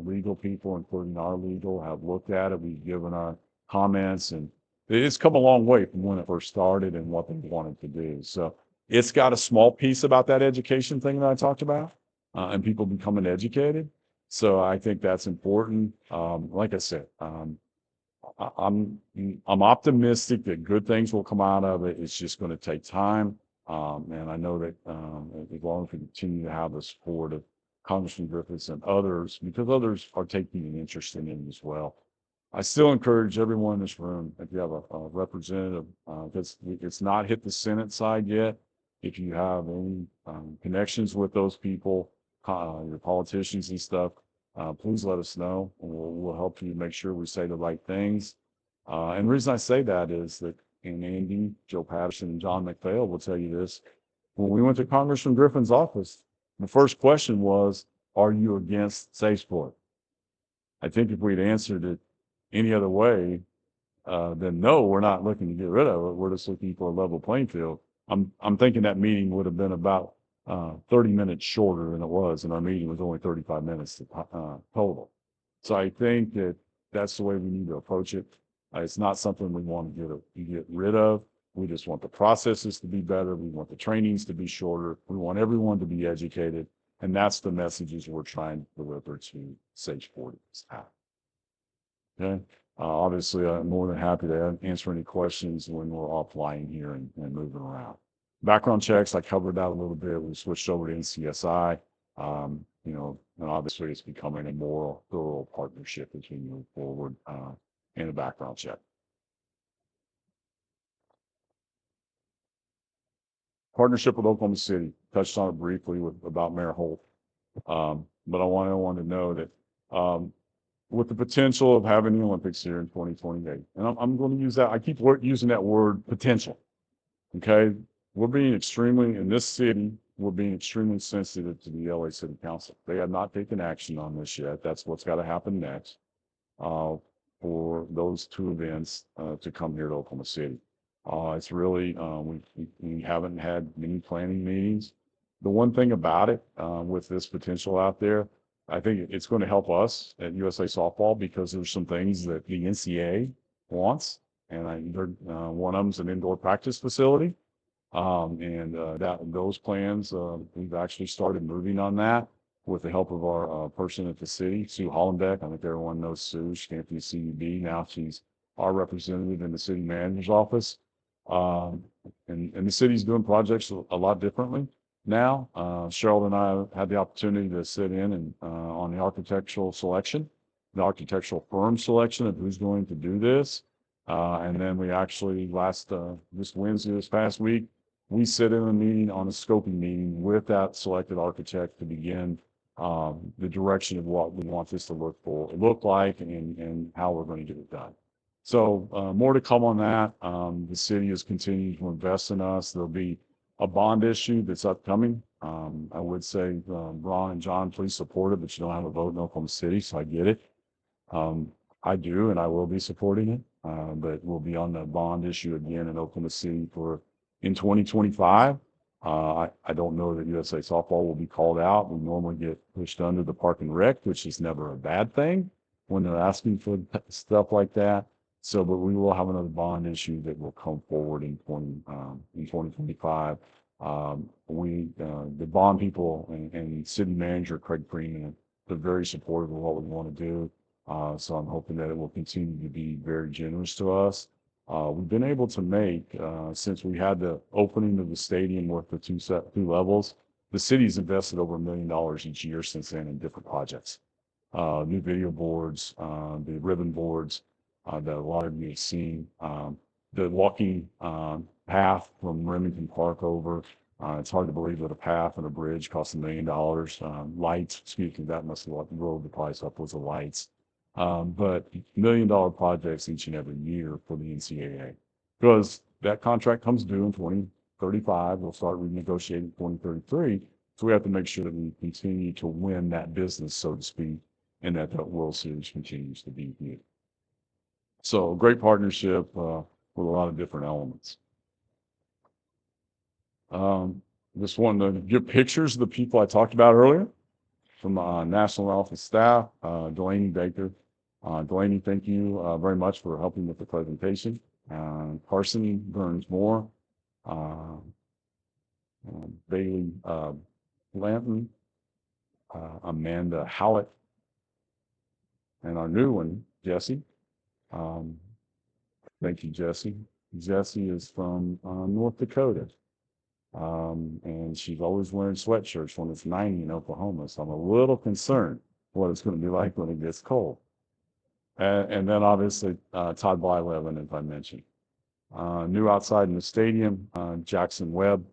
legal people, including our legal, have looked at it. We've given our comments, and it's come a long way from when it first started and what they wanted to do. So it's got a small piece about that education thing that I talked about, and people becoming educated. So I think that's important. Like I said, I'm optimistic that good things will come out of it. It's just going to take time. And I know that as long as we continue to have the support of Congressman Griffiths and others, because others are taking an interest in it as well. I still encourage everyone in this room, if you have a representative, because it's not hit the Senate side yet. If you have any connections with those people, your politicians and stuff, please let us know. And we'll help you make sure we say the right things. And the reason I say that is that, and Andy, Joe Patterson, and John McPhail will tell you this. When we went to Congressman Griffin's office, the first question was, are you against Safe Sport? I think if we'd answered it any other way, then no, we're not looking to get rid of it. We're just looking for a level playing field. I'm thinking that meeting would have been about 30 minutes shorter than it was, and our meeting was only 35 minutes total. So I think that that's the way we need to approach it. It's not something we want to get rid of. We just want the processes to be better. We want the trainings to be shorter. We want everyone to be educated. And that's the messages we're trying to deliver to Sage 40. Okay. Obviously, I'm more than happy to answer any questions when we're offline here and moving around. Background checks, I covered that a little bit. We switched over to NCSI. And obviously it's becoming a more thorough partnership as we move forward in a background check. Partnership with Oklahoma City, touched on it briefly about Mayor Holt. But I want everyone to know that with the potential of having the Olympics here in 2028. And I'm going to use that. I keep using that word potential. Okay. We're being extremely, in this city, we're being extremely sensitive to the LA City Council. They have not taken action on this yet. That's what's got to happen next for those two events to come here to Oklahoma City. It's really, we haven't had many planning meetings. The one thing about it with this potential out there, I think it's going to help us at USA Softball because there's some things that the NCAA wants, and one of them is an indoor practice facility. Those plans, we've actually started moving on that with the help of our person at the city, Sue Hollenbeck. I think everyone knows Sue. She came from the CUB. Now she's our representative in the city manager's office. And the city's doing projects a lot differently now. Cheryl and I had the opportunity to sit in and on the architectural selection, the architectural firm selection of who's going to do this. And then we actually this Wednesday, this past week, we sit in a meeting on a scoping meeting with that selected architect to begin the direction of what we want this to look like and how we're going to get it done. So more to come on that. The city is continuing to invest in us. There'll be a bond issue that's upcoming. I would say, Ron and John, please support it, but you don't have a vote in Oklahoma City, so I get it. I do, and I will be supporting it, but we'll be on the bond issue again in Oklahoma City in 2025. I don't know that USA Softball will be called out. We normally get pushed under the Park and Rec, which is never a bad thing when they're asking for stuff like that. So, but we will have another bond issue that will come forward in 2025. The bond people and city manager Craig Freeman, they're very supportive of what we want to do. So I'm hoping that it will continue to be very generous to us. We've been able to make, since we had the opening of the stadium with the two levels, the city's invested over $1 million each year since then in different projects. New video boards, the ribbon boards that a lot of you have seen, the walking path from Remington Park over. It's hard to believe that a path and a bridge cost $1 million. Lights, excuse me, that must have rolled the price up was the lights. But $1 million projects each and every year for the NCAA, because that contract comes due in 2035. We'll start renegotiating 2033. So we have to make sure that we continue to win that business, so to speak, and that the World Series continues to be here. So great partnership with a lot of different elements. Just wanted to give pictures of the people I talked about earlier from National Office staff, Delaney Baker. Delaney, thank you very much for helping with the presentation. Carson Burns Moore, Bailey Blanton, Amanda Howlett, and our new one, Jesse. Thank you, Jesse. Jesse is from North Dakota. And she's always wearing sweatshirts when it's 90 in Oklahoma. So I'm a little concerned what it's going to be like when it gets cold. And then obviously Todd Blyleven, as I mentioned. New outside in the stadium, Jackson Webb,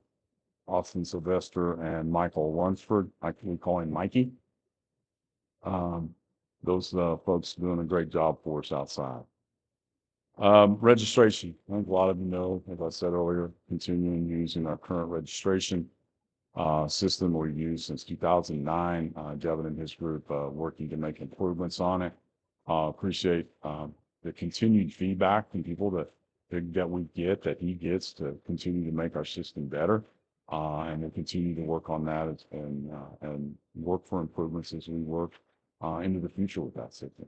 Austin Sylvester, and Michael Lunsford. We call him Mikey. Those folks doing a great job for us outside. Registration. I think a lot of you know, as I said earlier, continuing using our current registration system we've used since 2009. Devin and his group working to make improvements on it. Appreciate the continued feedback from people that we get, that he gets, to continue to make our system better. And we'll continue to work on that and work for improvements as we work into the future with that system.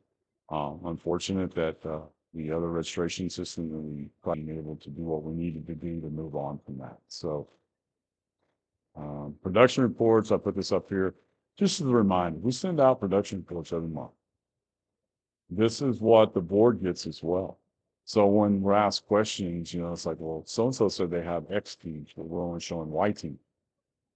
Unfortunate that the other registration system that we haven't been able to do what we needed to do to move on from that. So production reports, I put this up here just as a reminder. We send out production reports every month. This is what the board gets as well. So when we're asked questions, it's like, well, so-and-so said they have X teams, but we're only showing Y team.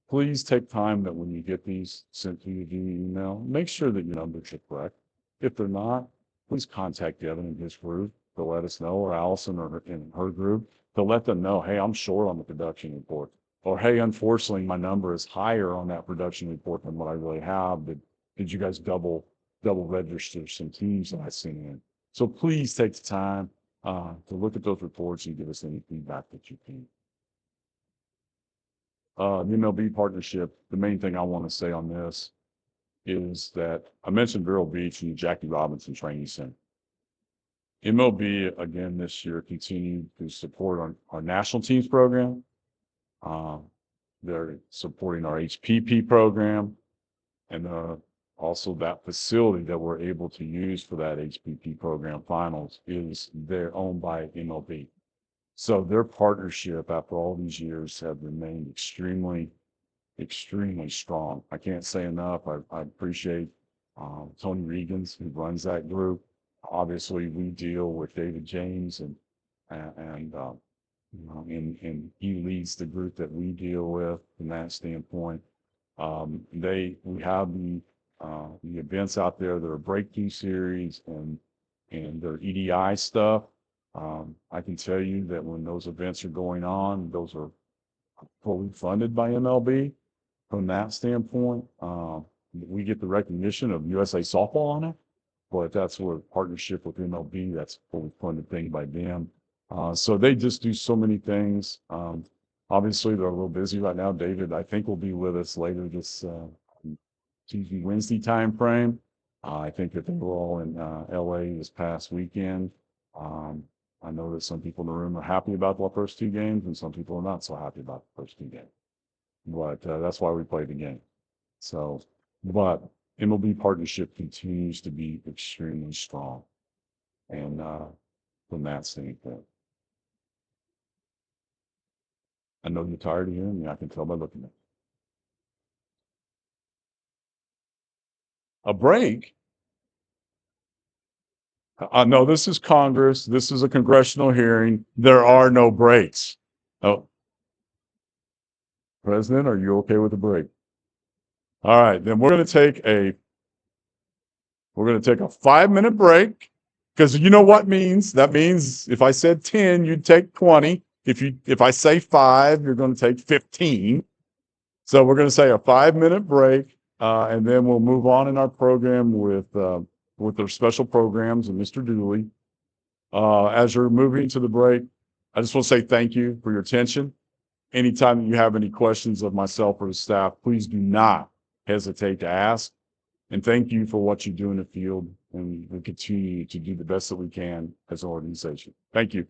Please take time that when you get these sent to you via email, make sure that your numbers are correct. If they're not, please contact Devin and his group to let us know, or Allison in her group to let them know, hey, I'm short on the production report. Or, hey, unfortunately, my number is higher on that production report than what I really have. Did you guys double double register some teams that I sent in. So please take the time to look at those reports and give us any feedback that you can. The MLB partnership, the main thing I want to say on this is that I mentioned Vero Beach and Jackie Robinson Training Center. MLB again this year continued to support our national teams program. They're supporting our HPP program and also that facility that we're able to use for that HPP program finals is they're owned by MLB. So their partnership after all these years have remained extremely strong. I can't say enough. I appreciate Tony Regans who runs that group. Obviously, we deal with David James and and he leads the group that we deal with from that standpoint. We have the events out there that are breakthrough series and their EDI stuff. I can tell you that when those events are going on, those are fully funded by MLB. From that standpoint, we get the recognition of USA Softball on it, but that's where partnership with MLB, that's a fully funded thing by them. So they just do so many things. Obviously, they're a little busy right now. David, I think, will be with us later this Tuesday, Wednesday timeframe. I think that they were all in LA this past weekend. I know that some people in the room are happy about the first two games, and some people are not so happy about the first two games. But that's why we play the game. So, but MLB partnership continues to be extremely strong, and from that standpoint, I know you're tired of hearing me. I can tell by looking at a break. No, this is Congress. This is a congressional hearing. There are no breaks. Oh, President, are you okay with a break? All right, then we're going to take a 5-minute break because you know what means? That means if I said 10, you'd take 20. If I say 5, you're going to take 15. So we're going to say a 5-minute break, and then we'll move on in our program with our special programs and Mr. Dooley. As you're moving to the break, I just want to say thank you for your attention. Anytime you have any questions of myself or the staff, please do not hesitate to ask. And thank you for what you do in the field, and we continue to do the best that we can as an organization. Thank you.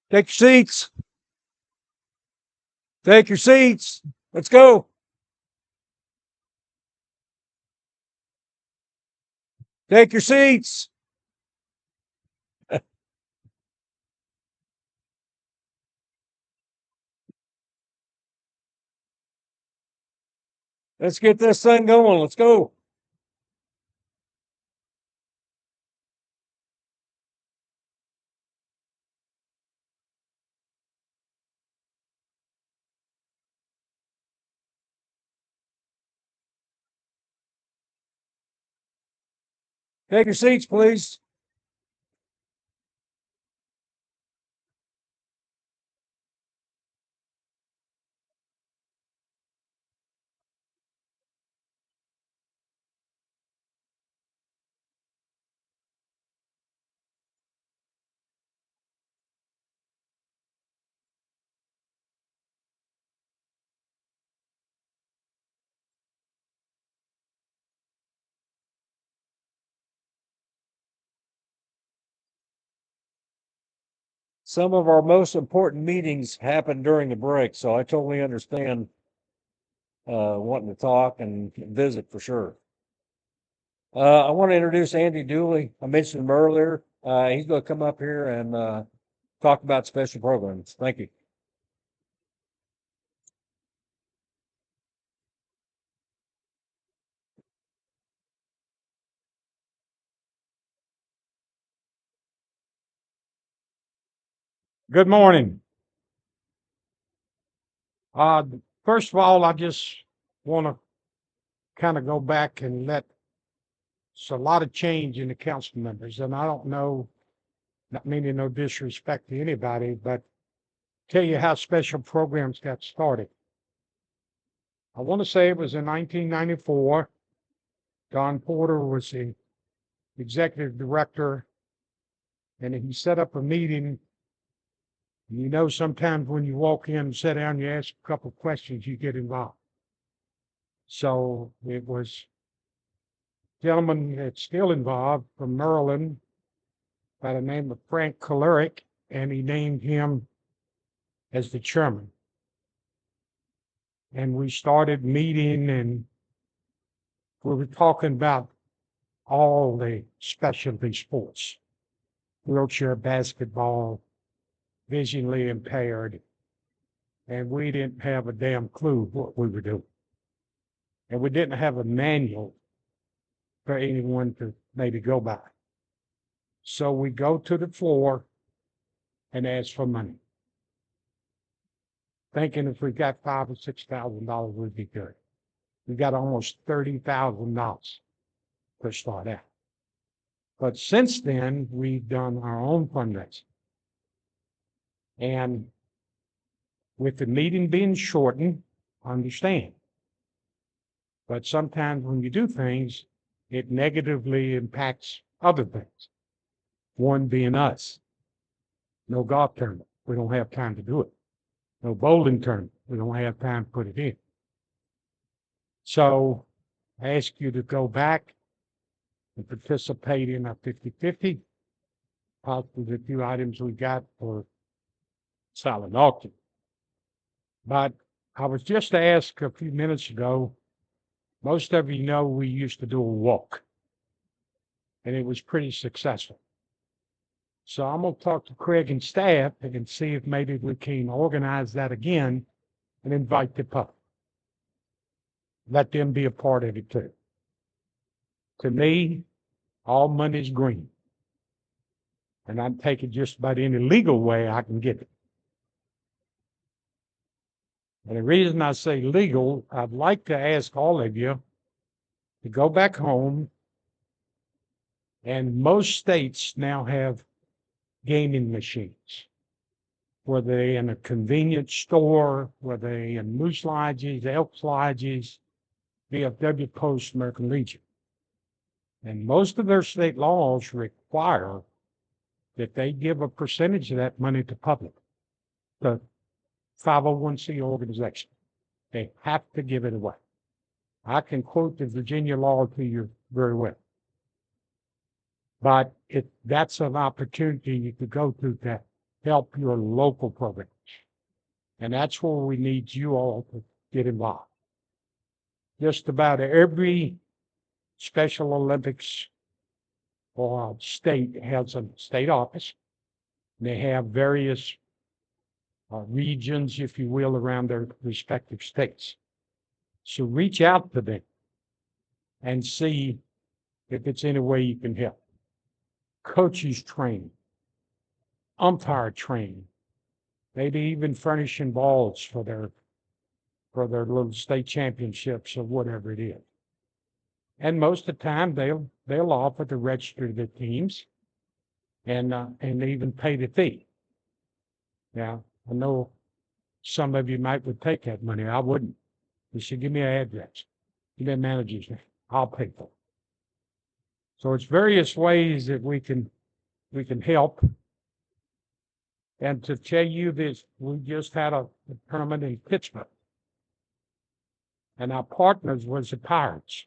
Take your seats. Take your seats. Let's go. Take your seats. Let's get this thing going. Let's go. Take your seats, please. Some of our most important meetings happen during the break, so I totally understand wanting to talk and visit for sure. I want to introduce Andy Dooley. I mentioned him earlier. He's going to come up here and talk about special programs. Thank you. Good morning. Uh, First of all, I just want to kind of go back and let, it's a lot of change in the council members, and I don't know, not meaning no disrespect to anybody, but tell you how special programs got started. I want to say it was in 1994. Don Porter was the executive director, and he set up a meeting. You know, sometimes when you walk in and sit down, you ask a couple questions, you get involved. So it was a gentleman that's still involved from Maryland by the name of Frank Caleric, and he named him as the chairman. And we started meeting, and we were talking about all the specialty sports, wheelchair basketball, visually impaired, and we didn't have a damn clue what we were doing. And we didn't have a manual for anyone to maybe go by. So we go to the floor and ask for money, thinking if we got $5,000 or $6,000, we'd be good. We got almost $30,000 to start out. But since then, we've done our own fundraising. And with the meeting being shortened, I understand. But sometimes when you do things, it negatively impacts other things. One being us. No golf tournament. We don't have time to do it. No bowling tournament. We don't have time to put it in. So I ask you to go back and participate in our 50-50, possibly the few items we got for silent auction. But I was just asked a few minutes ago, most of you know we used to do a walk, and it was pretty successful. So I'm going to talk to Craig and staff and see if maybe we can organize that again and invite the public. Let them be a part of it too. To me, all money is green. And I'm taking just about any legal way I can get it. And the reason I say legal, I'd like to ask all of you to go back home, and most states now have gaming machines, whether they're in a convenience store, whether they're in Moose Lodges, Elks Lodges, VFW Post, American Legion. And most of their state laws require that they give a percentage of that money to public, the 501c organization. They have to give it away. I can quote the Virginia law to you very well. But that's an opportunity you could go to help your local programs. And that's where we need you all to get involved. Just about every Special Olympics or state has a state office. They have various regions, if you will, around their respective states. So reach out to them and see if it's any way you can help. Coaches training, umpire training, maybe even furnishing balls for their little state championships or whatever it is. And most of the time they'll offer to register the teams and even pay the fee. Now, I know some of you might would take that money. I wouldn't. You should give me an address. Give me a manager's name. I'll pay for it. So it's various ways that we can help. And to tell you this, we just had a tournament in Pittsburgh. And our partners was the Pirates.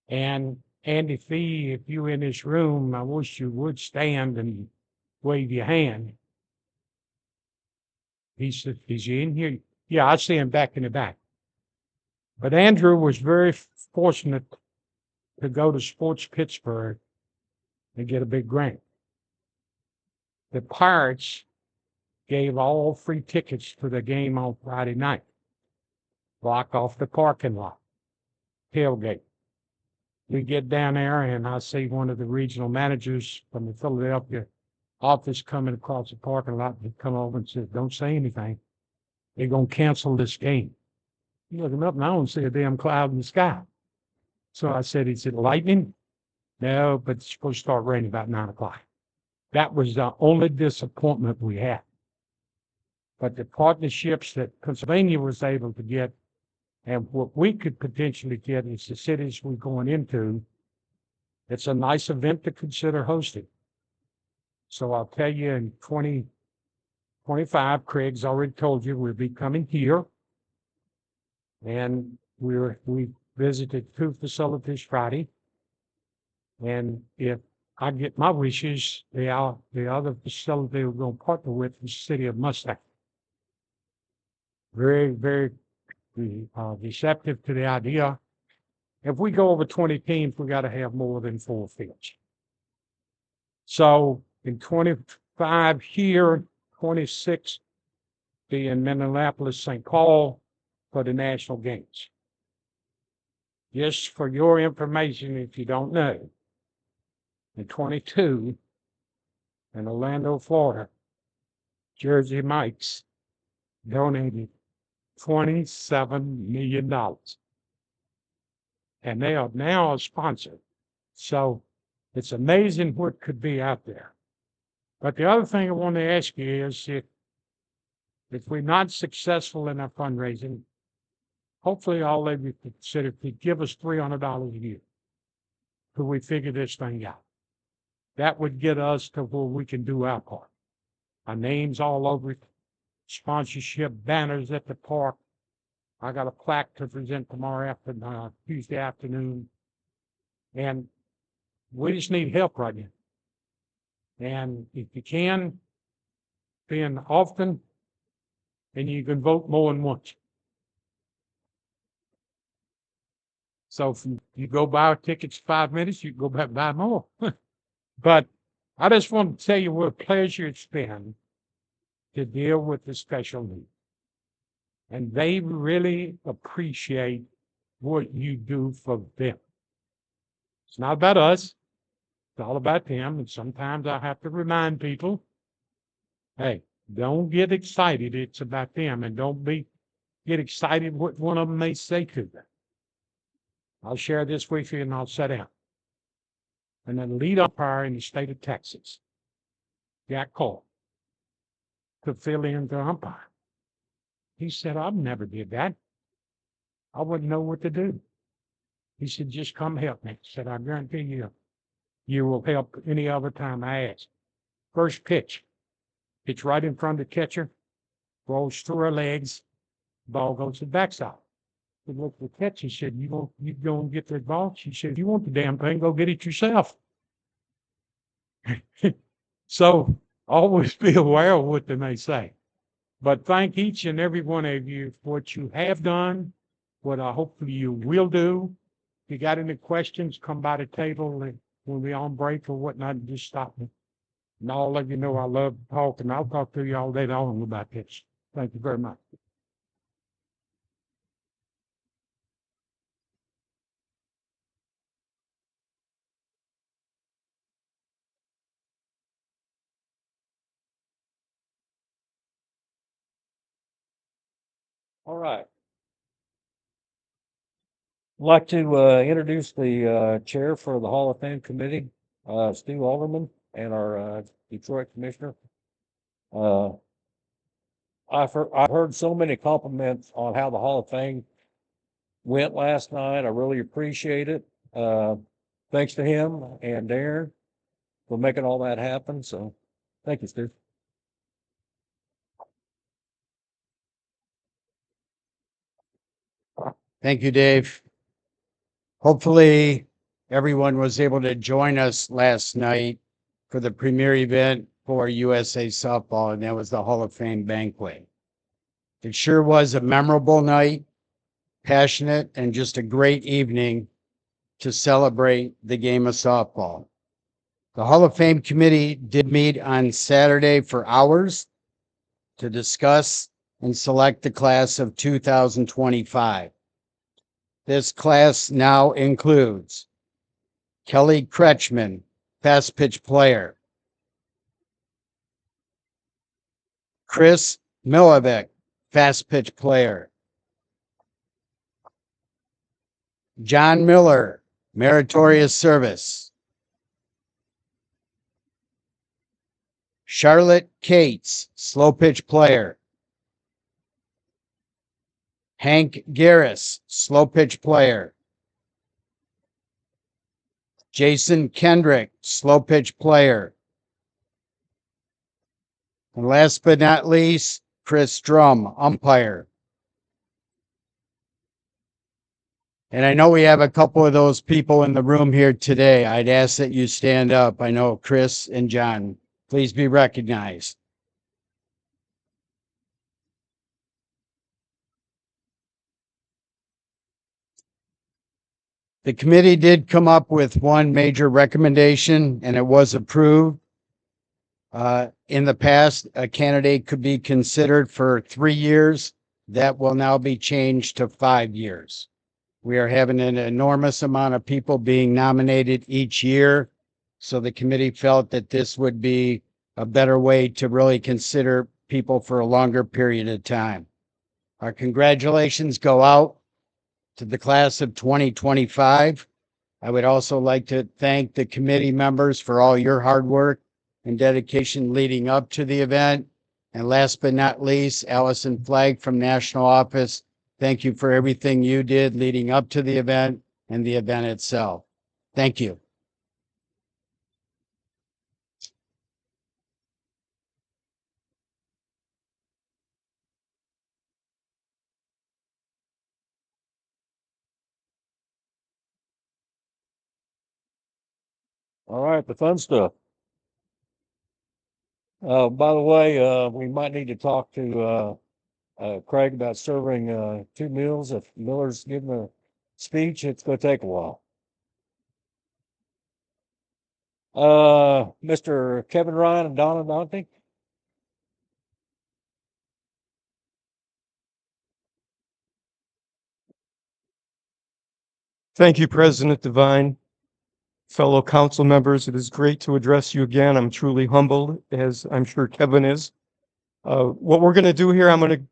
And Andy Fee, if you in this room, I wish you would stand and wave your hand. He said, is he in here? Yeah, I see him back in the back. But Andrew was very fortunate to go to Sports Pittsburgh and get a big grant. The Pirates gave all free tickets to the game on Friday night. Block off the parking lot, tailgate. We get down there and I see one of the regional managers from the Philadelphia office coming across the parking lot and come over and said, don't say anything. They're going to cancel this game. You looking up and I don't see a damn cloud in the sky. So I said, is it lightning? No, but it's supposed to start raining about 9 o'clock. That was the only disappointment we had. But the partnerships that Pennsylvania was able to get and what we could potentially get is the cities we're going into. It's a nice event to consider hosting. So I'll tell you in 2025, Craig's already told you we'll be coming here. And we visited 2 facilities Friday. And if I get my wishes, the other facility we're going to partner with is the city of Mustang. Very, very receptive to the idea. If we go over 20 teams, we got to have more than 4 fields. So in 25 here, 26 be in Minneapolis, St. Paul for the national games. Just for your information, if you don't know, in 22 in Orlando, Florida, Jersey Mike's donated $27 million. And they are now a sponsor. So it's amazing what could be out there. But the other thing I want to ask you is if we're not successful in our fundraising, hopefully all of you consider to give us $300 a year till we figure this thing out. That would get us to where we can do our part. Our names all over it, sponsorship banners at the park. I got a plaque to present tomorrow afternoon, Tuesday afternoon. And we just need help right now. And if you can, then often, and you can vote more than once. So if you go buy tickets 5 minutes, you can go back and buy more. But I just want to tell you what a pleasure it's been to deal with the special needs. And they really appreciate what you do for them. It's not about us. It's all about them. And sometimes I have to remind people, hey, don't get excited. It's about them. And don't get excited what one of them may say to them. I'll share this with you and I'll sit down. And then lead umpire in the state of Texas, Jack Cole, to fill in the umpire. He said, I've never did that. I wouldn't know what to do. He said, just come help me. He said, I guarantee you will help any other time I ask. First pitch. It's right in front of the catcher, rolls through her legs, ball goes to the backside. He looked at the catcher, he said, you go and get that ball? She said, if you want the damn thing, go get it yourself. So always be aware of what they may say. But thank each and every one of you for what you have done, what I hopefully you will do. If you got any questions, come by the table and when we're on break or whatnot, just stop me. And I'll let you know I love talking. I'll talk to you all day long about this. Thank you very much. All right. I'd like to introduce the chair for the Hall of Fame committee, Stu Alderman, and our Detroit commissioner. Uh, I've heard so many compliments on how the Hall of Fame went last night. I really appreciate it. Thanks to him and Darren for making all that happen. So thank you, Stu. Thank you, Dave. Hopefully, everyone was able to join us last night for the premier event for USA Softball, and that was the Hall of Fame banquet. It sure was a memorable night, passionate, and just a great evening to celebrate the game of softball. The Hall of Fame committee did meet on Saturday for hours to discuss and select the class of 2025. This class now includes Kelly Kretschmann, fast pitch player. Chris Milovic, fast pitch player. John Miller, meritorious service. Charlotte Cates, slow pitch player. Hank Garris, slow pitch player. Jason Kendrick, slow pitch player. And last but not least, Chris Drum, umpire. And I know we have a couple of those people in the room here today. I'd ask that you stand up. I know Chris and John, please be recognized. The committee did come up with one major recommendation, and it was approved. In the past, a candidate could be considered for 3 years. That will now be changed to 5 years. We are having an enormous amount of people being nominated each year. So the committee felt that this would be a better way to really consider people for a longer period of time. Our congratulations go out to the class of 2025. I would also like to thank the committee members for all your hard work and dedication leading up to the event. And last but not least, Allison Flagg from National Office. Thank you for everything you did leading up to the event and the event itself. Thank you. All right, the fun stuff. By the way, we might need to talk to Craig about serving 2 meals. If Miller's giving a speech, it's going to take a while. Mr. Kevin Ryan and Donna Dante. Thank you, President Devine. Fellow council members, it is great to address you again. I'm truly humbled, as I'm sure Kevin is. What we're going to do here, I'm going to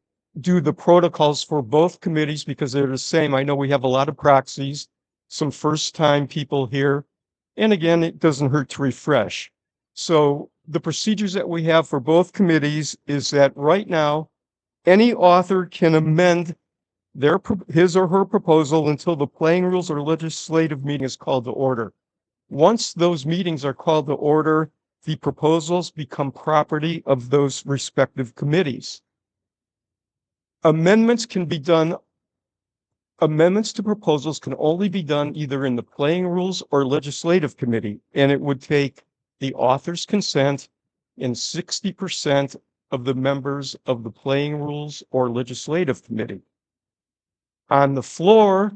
do the protocols for both committees because they're the same. I know we have a lot of proxies, some first-time people here. And again, it doesn't hurt to refresh. So the procedures that we have for both committees is that right now, any author can amend his or her proposal until the playing rules or legislative meeting is called to order. Once those meetings are called to order, the proposals become property of those respective committees. Amendments to proposals can only be done either in the playing rules or legislative committee, and it would take the author's consent and 60% of the members of the Playing Rules or Legislative Committee. On the floor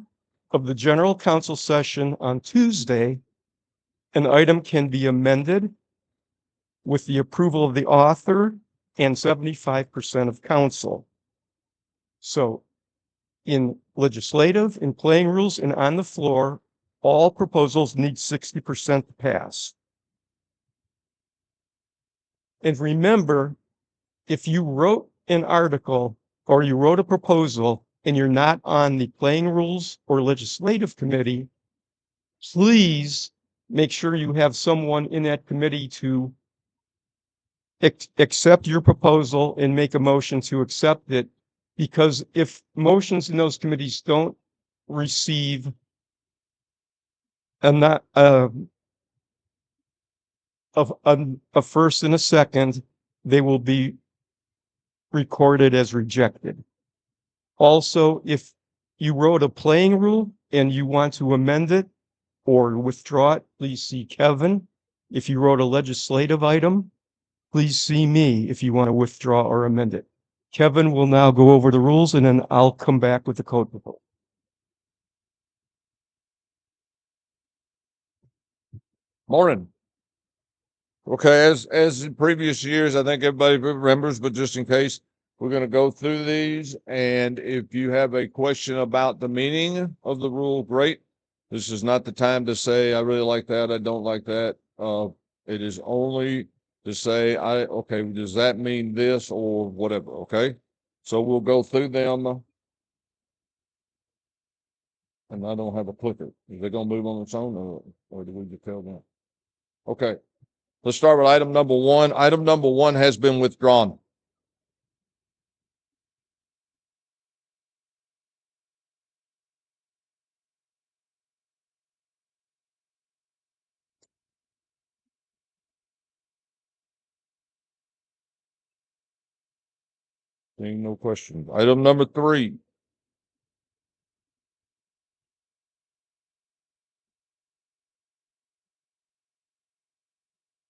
of the General Council session on Tuesday, an item can be amended with the approval of the author and 75% of council. So in legislative, in Playing Rules, and on the floor, all proposals need 60% to pass. And remember, if you wrote an article or you wrote a proposal and you're not on the Playing Rules or Legislative Committee, please make sure you have someone in that committee to accept your proposal and make a motion to accept it. Because if motions in those committees don't receive a first and a second, they will be recorded as rejected. Also, if you wrote a playing rule and you want to amend it or withdraw it, please see Kevin. If you wrote a legislative item, please see me if you want to withdraw or amend it. Kevin will now go over the rules and then I'll come back with the code proposal. Morning. Okay, as in previous years, I think everybody remembers, but just in case, we're going to go through these. And if you have a question about the meaning of the rule, great. This is not the time to say, I really like that, I don't like that. It is only to say, okay, does that mean this or whatever, okay? So we'll go through them. And I don't have a clicker. Is they going to move on its own or do we just tell them? Okay. Let's start with item number one. Item number one has been withdrawn. Seeing no questions. Item number three.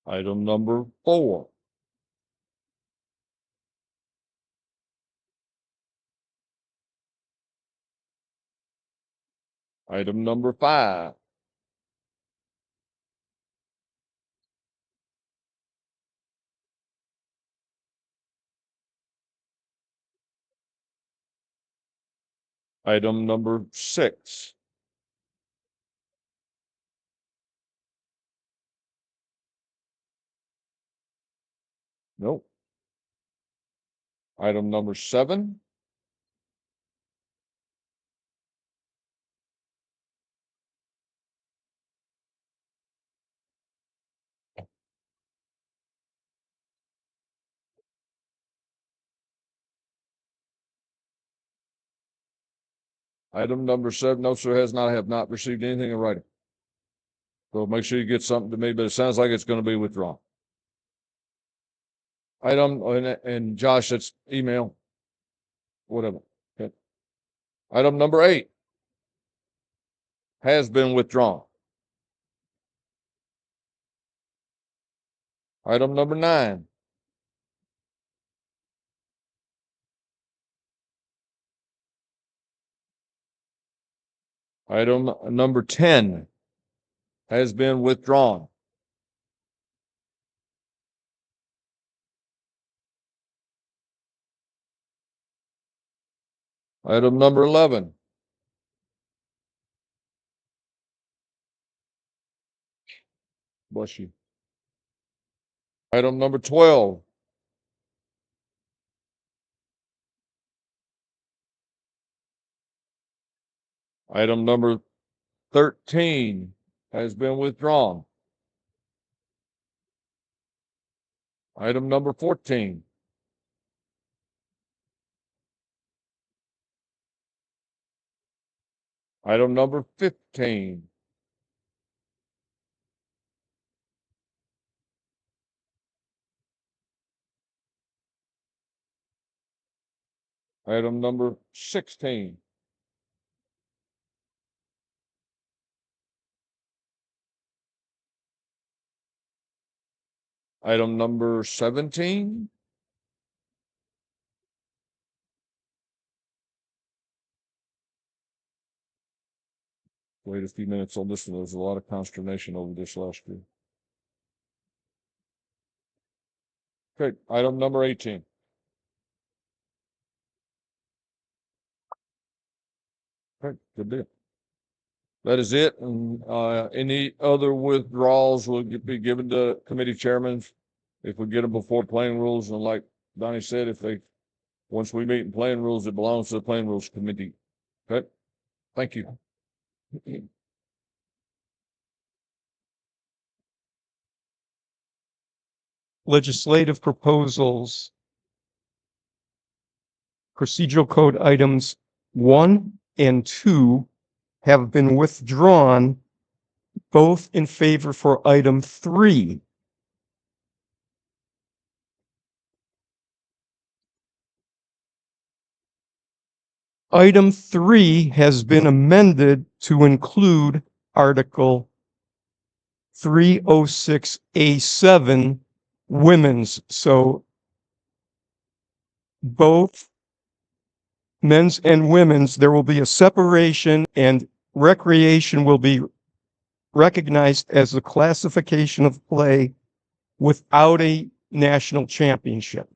Item number four. Item number five. Item number six. Nope. Item number seven. Item number seven. No, sir, have not received anything in writing. So make sure you get something to me, but it sounds like it's going to be withdrawn. Item, and Josh, that's email, whatever. Okay. Item number eight has been withdrawn. Item number nine. Item number 10 has been withdrawn. Item number 11. Bless you. Item number 12. Item number 13 has been withdrawn. Item number 14. Item number 15. Item number 16. Item number 17. Wait a few minutes on this one. There's a lot of consternation over this last year. Okay, item number 18. Okay, good deal. That is it. And any other withdrawals will be given to committee chairmen if we get them before playing rules. And like Donnie said, once we meet in playing rules, it belongs to the playing rules committee. Okay, thank you. Legislative proposals. Procedural code items 1 and 2 have been withdrawn, both in favor for item 3. Item 3 has been amended to include Article 306A7, women's. So both men's and women's, there will be a separation, and recreation will be recognized as a classification of play without a national championship.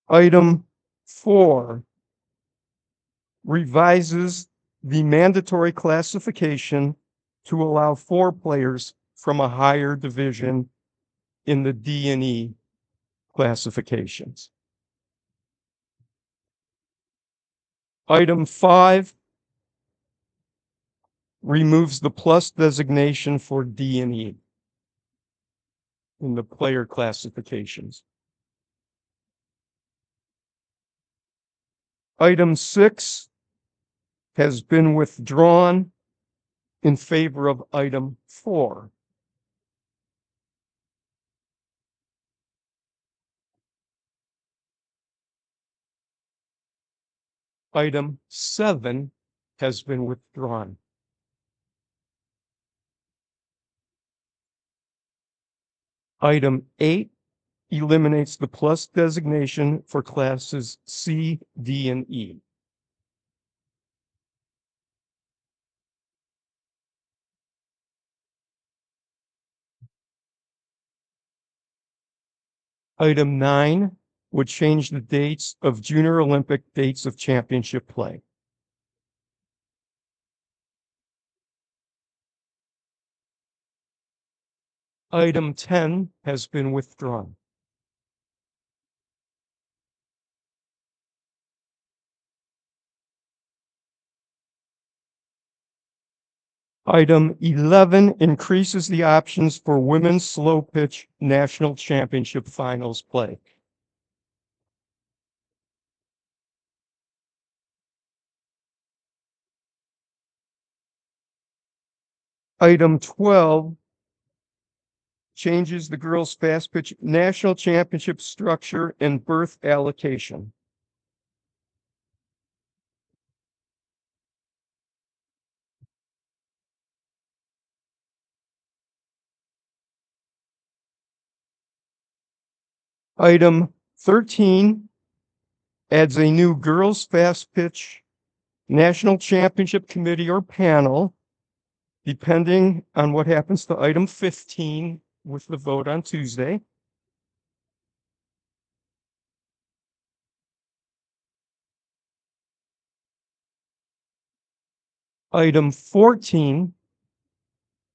Item 4 revises the mandatory classification to allow 4 players from a higher division in the D&E classifications. Item 5 removes the plus designation for D&E in the player classifications. Item 6 has been withdrawn in favor of item 4. Item 7 has been withdrawn. Item 8 eliminates the plus designation for classes C, D, and E. Item 9 would change the dates of Junior Olympic dates of championship play. Item 10 has been withdrawn. Item 11 increases the options for women's slow pitch national championship finals play. Item 12 changes the girls fast pitch national championship structure and berth allocation. Item 13 adds a new girls fast pitch national championship committee or panel, depending on what happens to item 15 with the vote on Tuesday. Item 14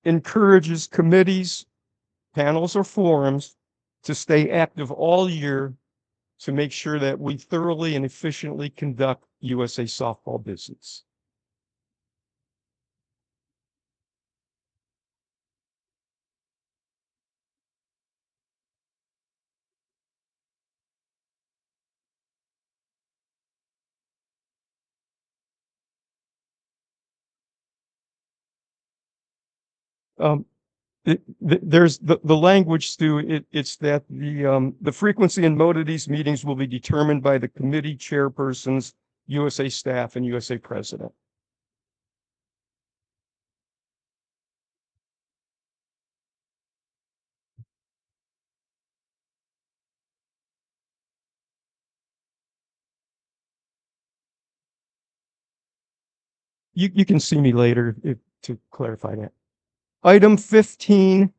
encourages committees, panels, or forums to stay active all year to make sure that we thoroughly and efficiently conduct USA softball business. There's the language, Stu. It's that the frequency and mode of these meetings will be determined by the committee chairpersons, USA staff, and USA president. You can see me later to clarify that. Item 15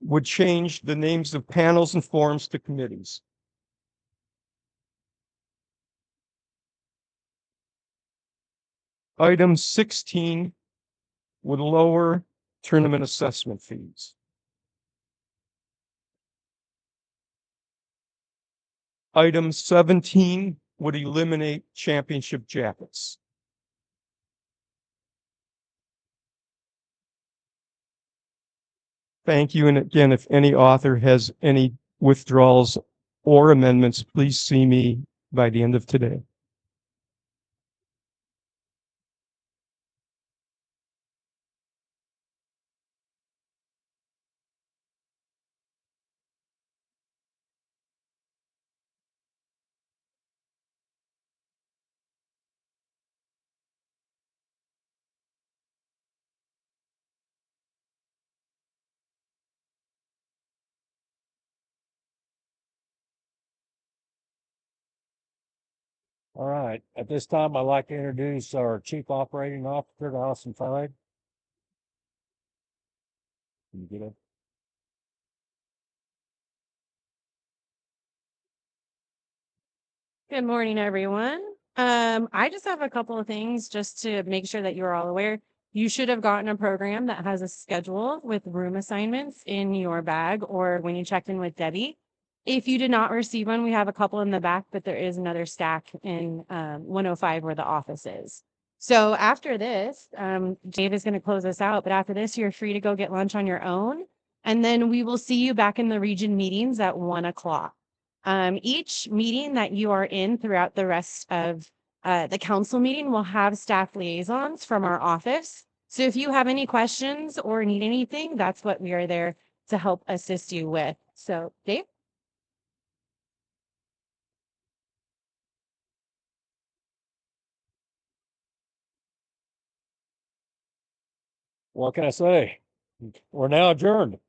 would change the names of panels and forums to committees. Item 16 would lower tournament assessment fees. Item 17 would eliminate championship jackets. Thank you. And again, if any author has any withdrawals or amendments, please see me by the end of today. All right, at this time, I'd like to introduce our Chief Operating Officer, Allison Fide. Can you get it? Good morning, everyone. I just have a couple of things just to make sure that you're all aware. You should have gotten a program that has a schedule with room assignments in your bag or when you checked in with Debbie. If you did not receive one, we have a couple in the back, but there is another stack in 105 where the office is. So after this, Dave is going to close us out, but after this, you're free to go get lunch on your own. And then we will see you back in the region meetings at 1 o'clock. Each meeting that you are in throughout the rest of the council meeting will have staff liaisons from our office. So if you have any questions or need anything, that's what we are there to help assist you with. So Dave? What can I say? We're now adjourned.